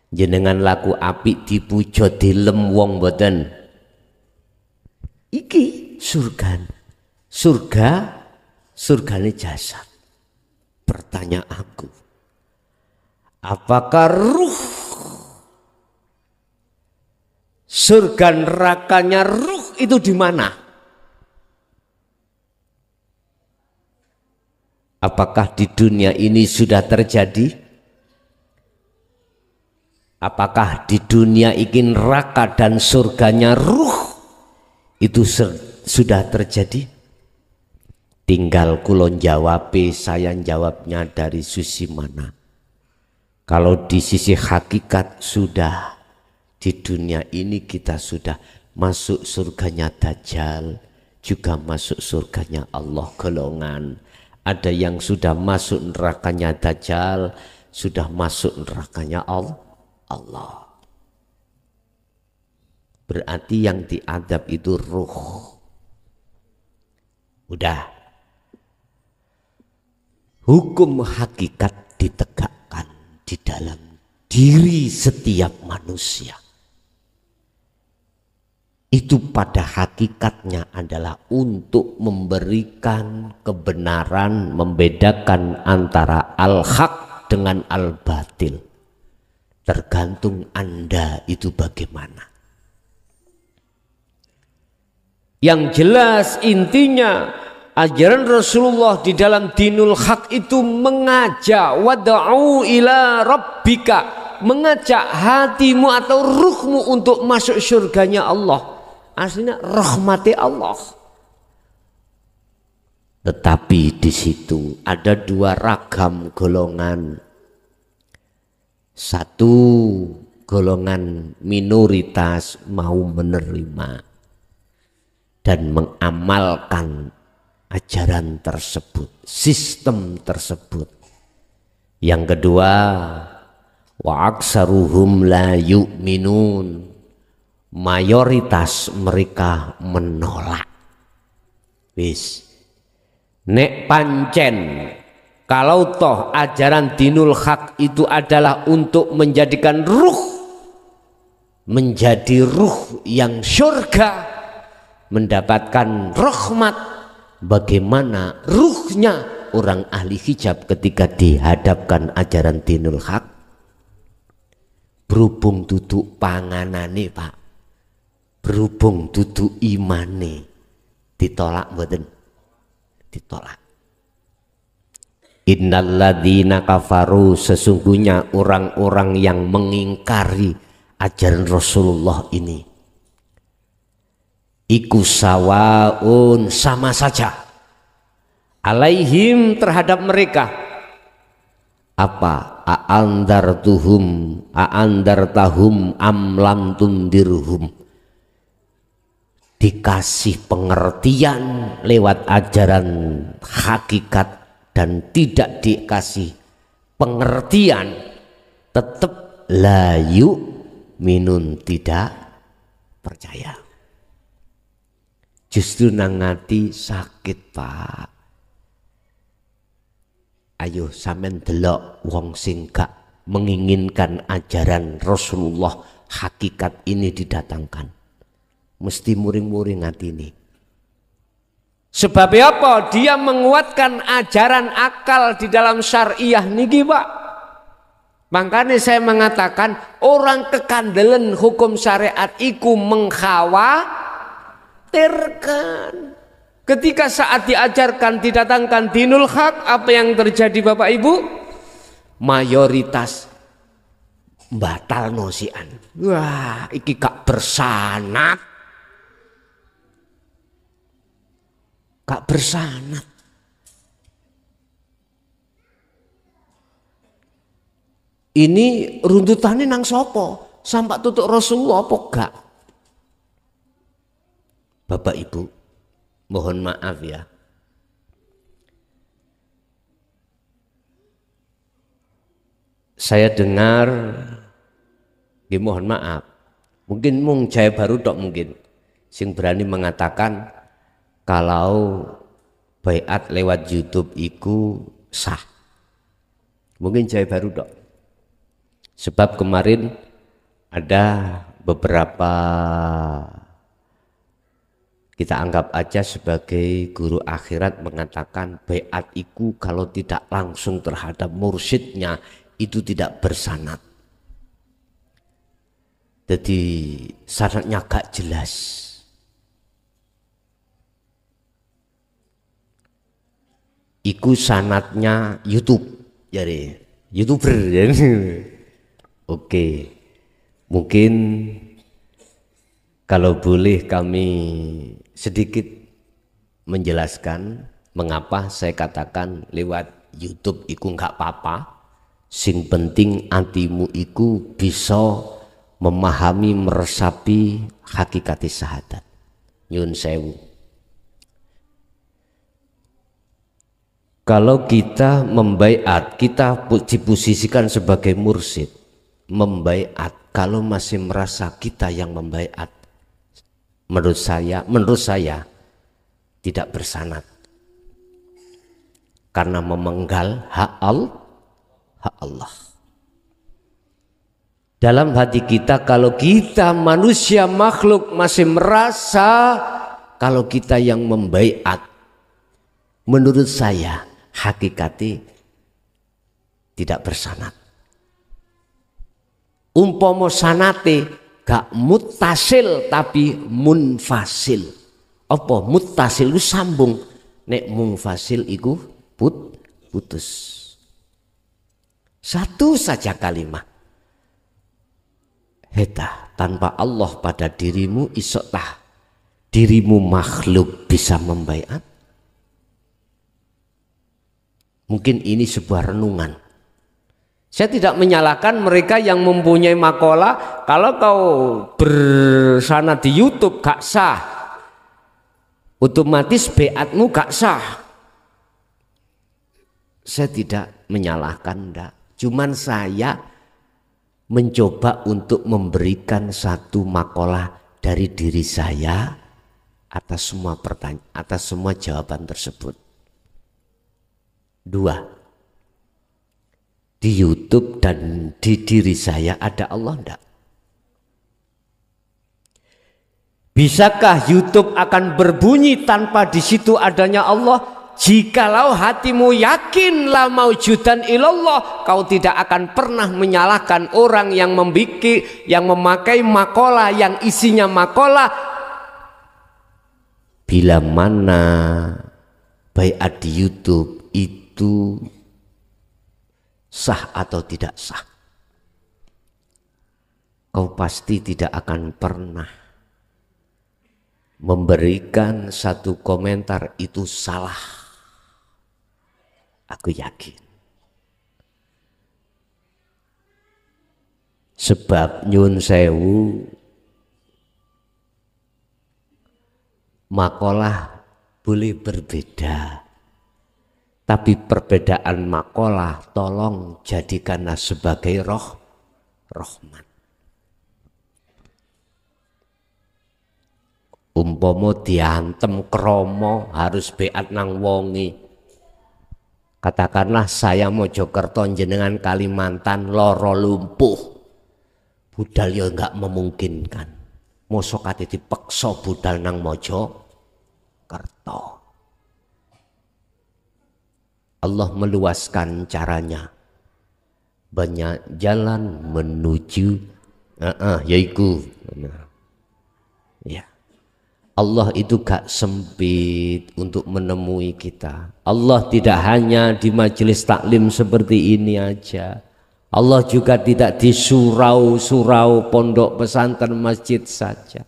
Jenengan laku apik dipuja dilem wong mboten. Iki surgane jasad. Pertanyaanku, apakah ruh surga nerakanya ruh itu di mana? Apakah di dunia ini sudah terjadi? Apakah di dunia ini neraka dan surganya ruh itu sudah terjadi? Tinggal kulon jawab, saya jawabnya dari sisi mana. Kalau di sisi hakikat sudah, di dunia ini kita sudah masuk surganya Dajjal, juga masuk surganya Allah golongan. Ada yang sudah masuk nerakanya Dajjal, sudah masuk nerakanya Allah. Berarti yang diadab itu ruh. Udah. Hukum hakikat ditegakkan di dalam diri setiap manusia. Itu pada hakikatnya adalah untuk memberikan kebenaran, membedakan antara al-haq dengan al-batil. Tergantung Anda itu bagaimana. Yang jelas intinya ajaran Rasulullah di dalam dinul haq itu mengajak wad'u ila rabbika, mengajak hatimu atau ruhmu untuk masuk surganya Allah. Aslinya rahmati Allah. Tetapi di situ ada dua ragam golongan. Satu golongan minoritas mau menerima dan mengamalkan ajaran tersebut, sistem tersebut. Yang kedua, wa aksaruhum la yu'minun, mayoritas mereka menolak. Wis, nek pancen kalau toh ajaran dinul haq itu adalah untuk menjadikan ruh menjadi ruh yang syurga, mendapatkan rahmat, bagaimana ruhnya orang ahli hijab ketika dihadapkan ajaran dinul haq? Berhubung duduk panganane, Pak, berhubung duduk imane, ditolak mboten? Ditolak. Innalladzina kafaru, sesungguhnya orang-orang yang mengingkari ajaran Rasulullah ini, iku sawaun, sama saja, alaihim, terhadap mereka, apa aandartahum am lam tundirhum, dikasih pengertian lewat ajaran hakikat dan tidak dikasih pengertian, tetap layu minun, tidak percaya. Justru nang ngati sakit, Pak. Ayo sampean delok wong sing gak menginginkan ajaran Rasulullah hakikat ini didatangkan, mesti muring-muring hati ini. Sebab apa? Dia menguatkan ajaran akal di dalam syariah niki, Pak. Makanya saya mengatakan orang kekandelan hukum syariat iku mengkhawatirkan. Ketika saat diajarkan didatangkan dinul haq, apa yang terjadi Bapak Ibu? Mayoritas batal nosian. Wah, iki gak bersanad. Gak bersanad. Ini runtutannya nang sopo? Sampai tutuk Rasulullah apa gak? Bapak Ibu, mohon maaf ya. Saya dengar, mohon maaf, mungkin Jaya Baru dok mungkin. sing berani mengatakan kalau baiat lewat YouTube iku sah. Mungkin Jawa Baru dok. Sebab kemarin ada beberapa, kita anggap aja sebagai guru akhirat, mengatakan baiat iku kalau tidak langsung terhadap mursyidnya itu tidak bersanad. Jadi sanadnya gak jelas. Iku sanadnya YouTube, jadi YouTuber. Oke, mungkin kalau boleh kami sedikit menjelaskan mengapa saya katakan lewat YouTube iku nggak apa-apa. Sing penting antimu iku bisa memahami, meresapi hakikat syahadat. Nyun sewu. Kalau kita membaiat, kita diposisikan sebagai mursyid, membaiat, kalau masih merasa kita yang membaiat, menurut saya tidak bersanad, karena memenggal hak Allah. Dalam hati kita, kalau kita manusia makhluk masih merasa kalau kita yang membaiat, menurut saya hakikatnya tidak bersanad. Umpomo sanate gak muttasil tapi munfasil. Apa muttasil itu sambung, nek munfasil itu putus. Satu saja kalimat. Heta, tanpa Allah pada dirimu isotah dirimu makhluk bisa membaiat. Mungkin ini sebuah renungan. Saya tidak menyalahkan mereka yang mempunyai makalah. Kalau kau bersanad di YouTube gak sah, otomatis baiatmu gak sah. Saya tidak menyalahkan, enggak. Cuman saya mencoba untuk memberikan satu makalah dari diri saya atas semua pertanyaan, atas semua jawaban tersebut. 2. Di YouTube dan di diri saya ada Allah enggak? Bisakah YouTube akan berbunyi tanpa di situ adanya Allah? Jikalau hatimu yakin la maujudan ilallah, kau tidak akan pernah menyalahkan orang yang memakai makalah yang isinya makalah. Bila mana baiat di YouTube itu sah atau tidak sah, kau pasti tidak akan pernah memberikan satu komentar itu salah. Aku yakin. Sebab nyun sewu, makalah boleh berbeda, tapi perbedaan makalah tolong jadikanlah sebagai rahmat. Umpama diantem kromo harus beat nang wongi. Katakanlah saya Mojokerto jenengan Kalimantan loro lumpuh. Budal ya enggak memungkinkan. Mosok ati dipeksa budal nang Mojokerto. Allah meluaskan caranya. Banyak jalan menuju yaiku. Ya. Allah itu gak sempit untuk menemui kita. Allah tidak hanya di majelis taklim seperti ini aja. Allah juga tidak di surau-surau pondok pesantren masjid saja.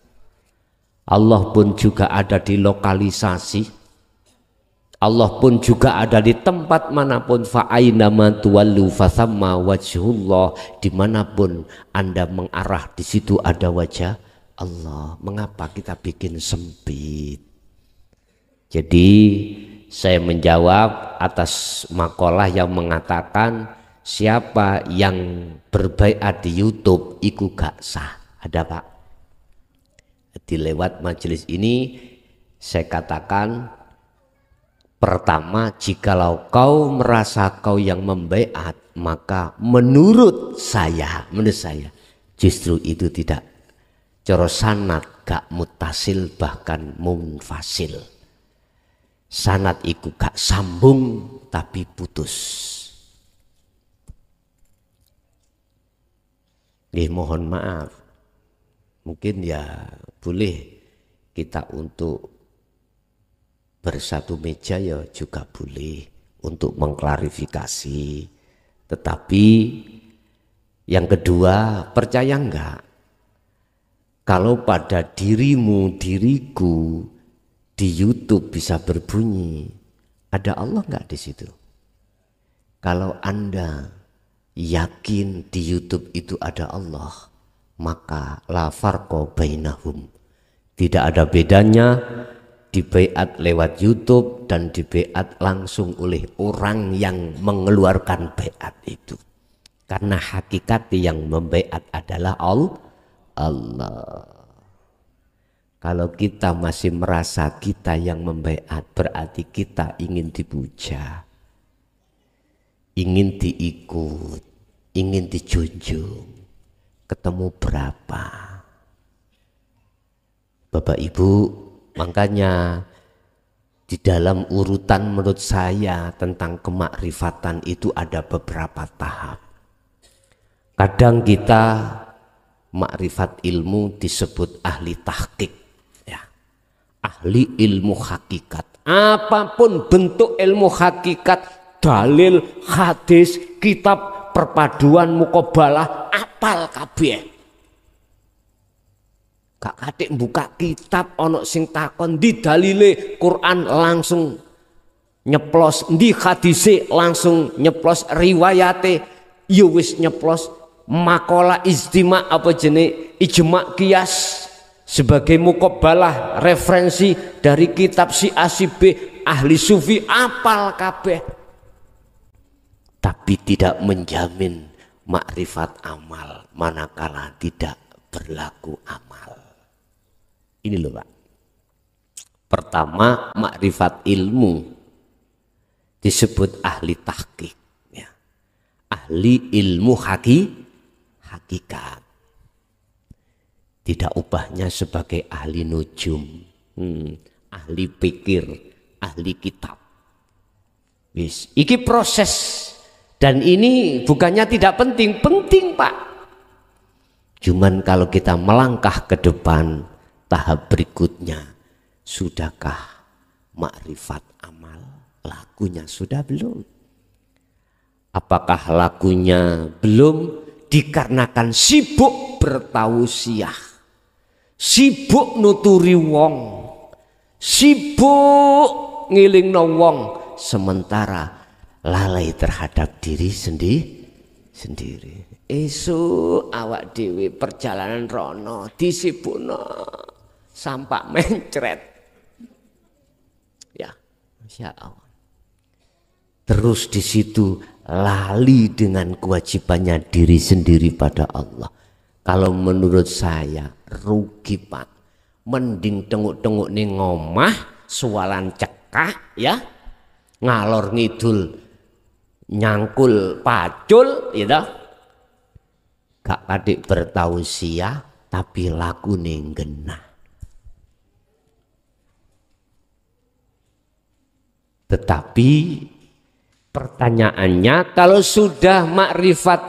Allah pun juga ada di lokalisasi. Allah pun juga ada di tempat manapun. Fa'ainama tuwallu fathamma wajhullah. Dimanapun Anda mengarah, di situ ada wajah Allah. Mengapa kita bikin sempit? Jadi saya menjawab atas makalah yang mengatakan siapa yang berbaiat di YouTube iku gak sah. Ada Pak? Di lewat majelis ini saya katakan, pertama, jikalau kau merasa kau yang membaiat, maka menurut saya justru itu tidak coro sanad, gak mutasil, bahkan munfasil. Sanad iku gak sambung tapi putus. Mohon maaf, mungkin ya boleh kita untuk bersatu meja ya juga boleh untuk mengklarifikasi. Tetapi yang kedua, percaya enggak kalau pada dirimu, diriku di YouTube bisa berbunyi, ada Allah enggak di situ? Kalau Anda yakin di YouTube itu ada Allah, maka la farqa bainahum. Tidak ada bedanya di baiat lewat YouTube dan di baiat langsung oleh orang yang mengeluarkan baiat itu. Karena hakikat yang membaiat adalah Allah. Kalau kita masih merasa kita yang membaiat, berarti kita ingin dipuja, ingin diikut, ingin dijunjung. Ketemu berapa? Bapak Ibu, makanya di dalam urutan menurut saya tentang kemakrifatan itu ada beberapa tahap. Kadang kita makrifat ilmu disebut ahli tahqiq, ya, ahli ilmu hakikat. Apapun bentuk ilmu hakikat, dalil, hadis, kitab, perpaduan, mukobalah, apal kabeh. Gak katik buka kitab ono sing takon di dalile Quran langsung nyeplos, di hadise langsung nyeplos, riwayate ya wis nyeplos, makalah ijtima apa jenis ijma kias sebagai mukobalah, referensi dari kitab si A si B, ahli sufi, apal kabeh. Tapi tidak menjamin makrifat amal manakala tidak berlaku amal. Ini loh Pak. Pertama, makrifat ilmu disebut ahli tahqiq, ya. Ahli ilmu hakikat. Tidak ubahnya sebagai ahli nujum, ahli pikir, ahli kitab. Wis, iki proses. Dan ini bukannya tidak penting, penting Pak. Cuman kalau kita melangkah ke depan, tahap berikutnya, sudahkah makrifat amal? Lakunya sudah belum? Apakah lakunya belum dikarenakan sibuk bertausiah, sibuk nuturi wong, sibuk ngilingno wong, sementara lalai terhadap diri sendiri. Esuk awak dewe perjalanan rono disibukno sampak mencret. Ya, Masya Allah. Terus di situ lali dengan kewajibannya diri sendiri pada Allah. Kalau menurut saya rugi Pak. Mending tenguk-tenguk ning ngomah, sualan cekak ya, ngalor ngidul nyangkul pacul gitu, gak kadik bertausiah tapi laku genah. Tetapi pertanyaannya, kalau sudah makrifat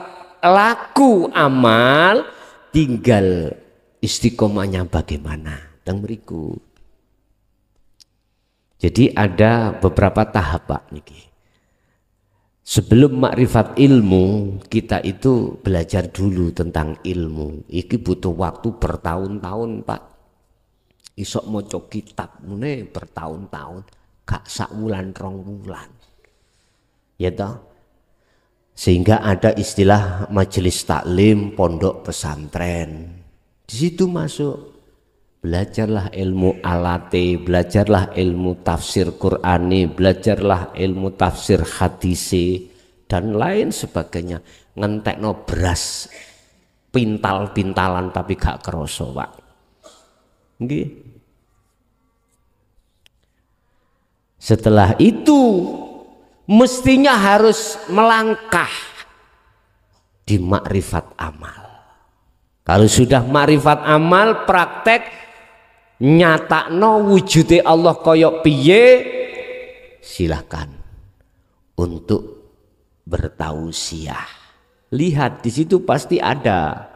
laku amal, tinggal istiqomahnya bagaimana dan berikut. Jadi ada beberapa tahap Pak niki. Sebelum makrifat ilmu, kita itu belajar dulu tentang ilmu. Iki butuh waktu bertahun-tahun Pak. Isok moco kitab mune bertahun-tahun, gak sak wulan rong wulan. Ya toh? Sehingga ada istilah majelis taklim pondok pesantren. Di situ masuk. Belajarlah ilmu alate, belajarlah ilmu tafsir Qur'ani, belajarlah ilmu tafsir hadisi dan lain sebagainya. Ngentekno beras pintal-pintalan tapi gak kerasa Pak. Nggih. Setelah itu mestinya harus melangkah di makrifat amal. Kalau sudah makrifat amal, praktek nyatakno wujude Allah koyok piye, silahkan untuk bertausiah. Lihat di situ pasti ada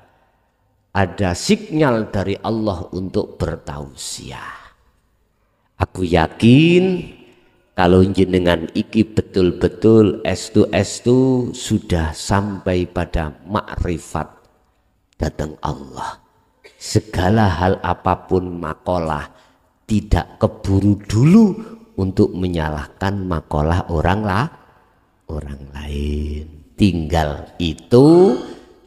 sinyal dari Allah untuk bertausiah. Aku yakin kalau jenengan iki betul-betul estu sudah sampai pada makrifat datang Allah. Segala hal apapun makalah tidak keburu dulu untuk menyalahkan makalah orang lain. Tinggal itu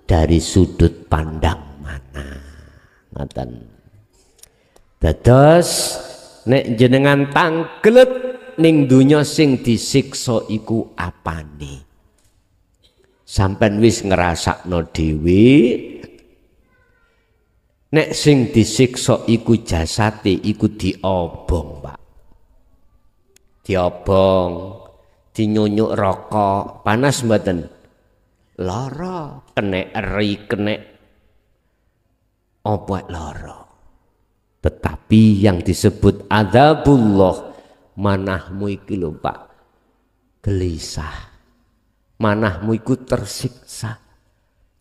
dari sudut pandang mana. Ngoten. Dados nek jenengan tanglet ning dunya sing disiksa iku apane? Sampeyan wis ngrasakno dhewe nek sing disiksa iku jasate iku diobong, Pak. Diobong, dinyunyuk rokok, panas mboten? Lara, kena eri, kena obat lara. Tetapi yang disebut adzabullah, manahmu iki lho Pak, gelisah. Manahmu iku tersiksa.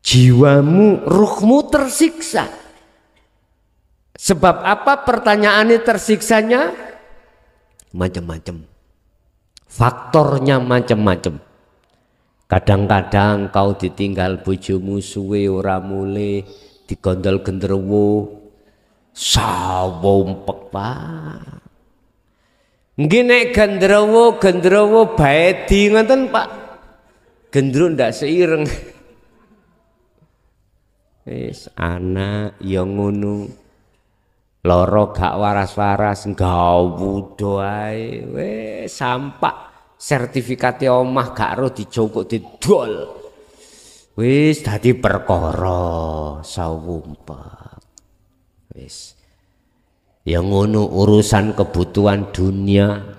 Jiwamu, ruhmu tersiksa. Sebab apa pertanyaannya tersiksanya? Macam-macam. Faktornya macam-macam. Kadang-kadang kau ditinggal bojomu suwe ora mule, digondol genderuwo, sawompek Pak. Nggih nek genderuwo baedi ngoten Pak. Gendro ndak seireng. Wis anak ya ngono. Loro gak waras-waras gawudo ae. Wis sampak sertifikate omah gak ro dijokok didol. Wis dadi perkara sawumpet. Wis ya ngono urusan kebutuhan dunia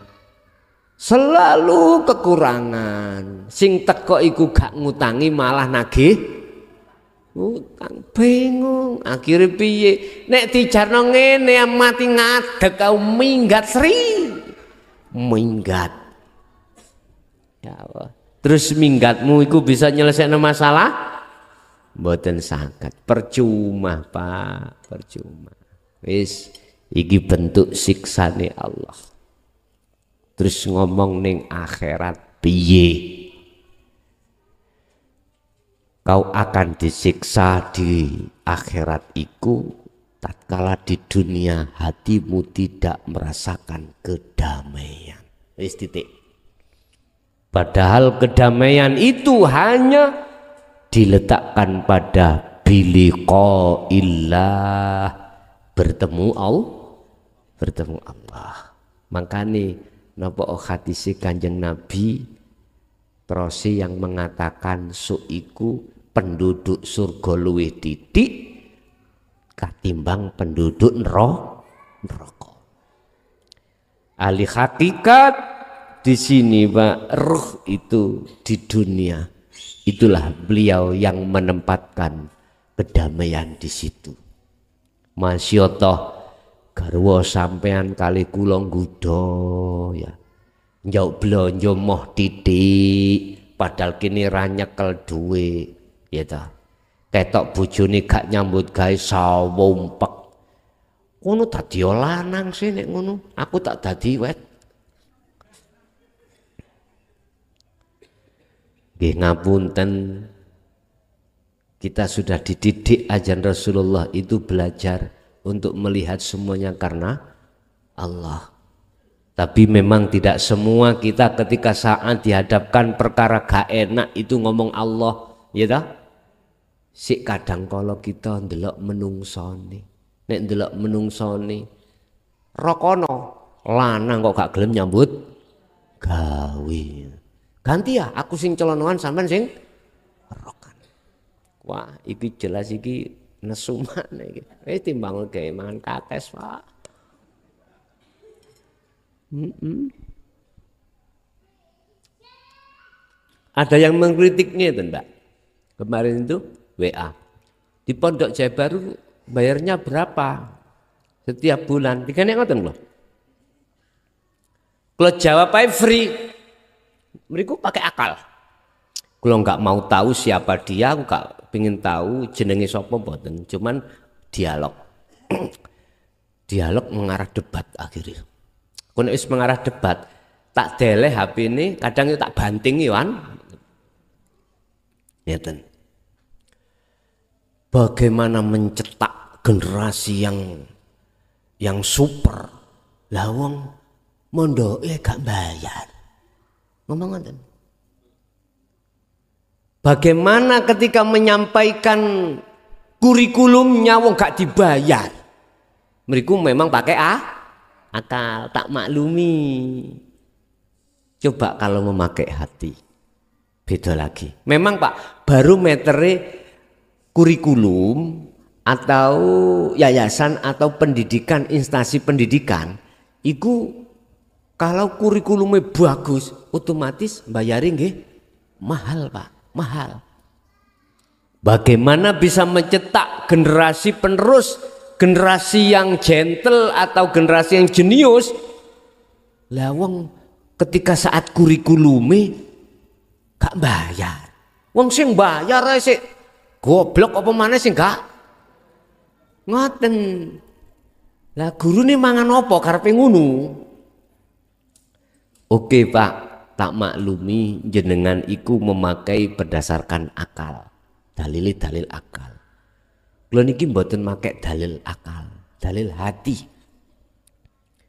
selalu kekurangan. Sing teko iku gak ngutangi malah nagih utang, bingung akhirnya piye nek dijarno ngene mati ngadeg kau minggat Sri minggat ya Allah. Terus minggatmu iku bisa nyelesaikan masalah mboten saged, percuma Pak, percuma. Wis iki bentuk siksane Allah. Terus ngomong ning akhirat piye? Kau akan disiksa di akhirat iku tatkala di dunia hatimu tidak merasakan kedamaian. Wis titik. Padahal kedamaian itu hanya diletakkan pada biliqaillah, bertemu Allah. Makanya napa hadis Kanjeng Nabi terus yang mengatakan suiku penduduk surga luwih titik katimbang penduduk neraka. Ahli hakikat di sini Pak, ruh itu di dunia itulah beliau yang menempatkan kedamaian di situ. Masyotoh garwa sampean kali kula nggudo ya. Njauk blonjo moh titik padahal kini ra nyekel duwe ya ta. Ketok bojone gak nyambut gawe sawompek. Ngono dadi lanang sih nek ngono, aku tak dadi wet. Nggih ngapunten. Kita sudah dididik ajaran Rasulullah itu belajar untuk melihat semuanya karena Allah. Tapi memang tidak semua kita ketika saat dihadapkan perkara gak enak itu ngomong Allah, ya dah. Si kadang kalau kita ndelok menungsone, nek ndelok menungsone, rokono lanang kok gak gelem nyambut gawe. Ganti ya, aku sing celonoan sampean sing rokan. Wah, iki jelas iki nesu mana iki. Timbang gawe mangan kates, Pak. Ada yang mengkritiknya itu enggak? Kemarin itu WA. Di Pondok Jaya Baru bayarnya berapa? Setiap bulan. Dikene ngoten lho. Kalau jawab aja free. Mereka pakai akal. Kalau nggak mau tahu siapa dia, aku nggak pengen tahu jenenge sapa mboten. Cuman dialog. Dialog mengarah debat akhirnya. Kalau wis mengarah debat, tak deleh HP ini, kadang tak banting Yohan. Ngeten. Bagaimana mencetak generasi yang super. Lah wong mondoke gak bayar. Ngomong ngoten. Bagaimana ketika menyampaikan kurikulumnya wong gak dibayar. Mereka memang pakai akal, tak maklumi. Coba kalau memakai hati. Beda lagi. Memang Pak, baru metere kurikulum atau yayasan atau pendidikan, instansi pendidikan, itu kalau kurikulumnya bagus, otomatis bayarin nggih mahal Pak, mahal. Bagaimana bisa mencetak generasi penerus, generasi yang gentle atau generasi yang jenius? Lah wong ketika saat kurikulumnya gak bayar. Wong sing bayar sih goblok apa mana sih gak? Ngoten. Lah gurune mangan apa karepe ngono? Oke Pak, tak maklumi jenengan iku memakai berdasarkan akal. Dalil akal. Kula niki mboten make dalil akal, dalil hati.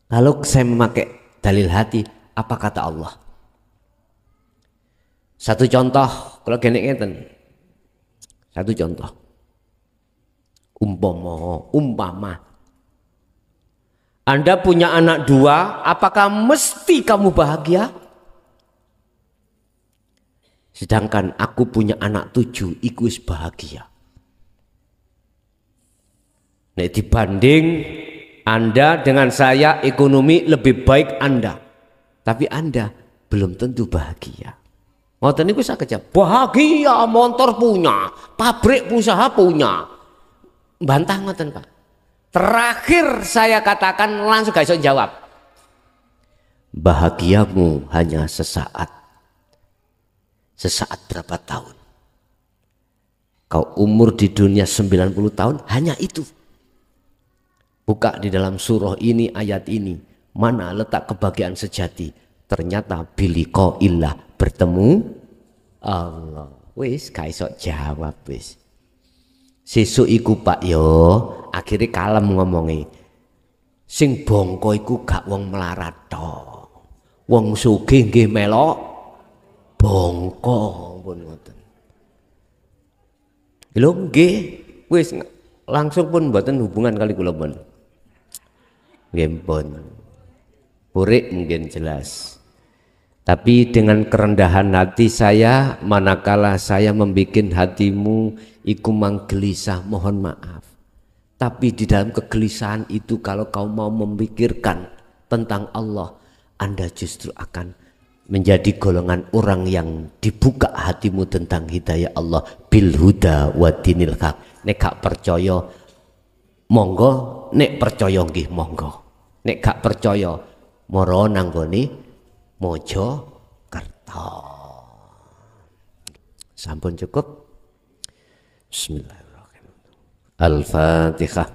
Kalau saya memakai dalil hati, apa kata Allah? Satu contoh, kalau gini ngeten. Satu contoh. Umpama. Anda punya anak 2, apakah mesti kamu bahagia? Sedangkan aku punya anak 7, iku wis bahagia. Nek dibanding Anda dengan saya, ekonomi lebih baik Anda. Tapi Anda belum tentu bahagia. Ngoten niku sakeja bahagia, motor punya, pabrik usaha punya. Bantah ngoten Pak. Terakhir saya katakan langsung gak iso jawab. Bahagiamu hanya sesaat. Sesaat berapa tahun? Kau umur di dunia 90 tahun hanya itu. Buka di dalam surah ini, ayat ini. Mana letak kebahagiaan sejati? Ternyata biliko illah, bertemu Allah. Wis gak iso jawab wis. Sesuk iku Pak yo, akhirnya kalem ngomongi. Sing bongko iku gak wong melarat tok. Wong sugih nggih melok bongko pun ngoten. Lho nggih, wis langsung pun mboten hubungan kali kula pun. Nggih pun. Purik mungkin jelas. Tapi dengan kerendahan hati saya, manakala saya membikin hatimu iku manggelisah, mohon maaf. Tapi di dalam kegelisahan itu, kalau kau mau memikirkan tentang Allah, Anda justru akan menjadi golongan orang yang dibuka hatimu tentang hidayah Allah bil huda wa dinil haq. Nek gak percaya monggo, nek percaya nggih monggo. Nek gak percaya moro nanggone Mojokerto. Sampun cukup. Bismillahirrahmanirrahim. Al-Fatihah.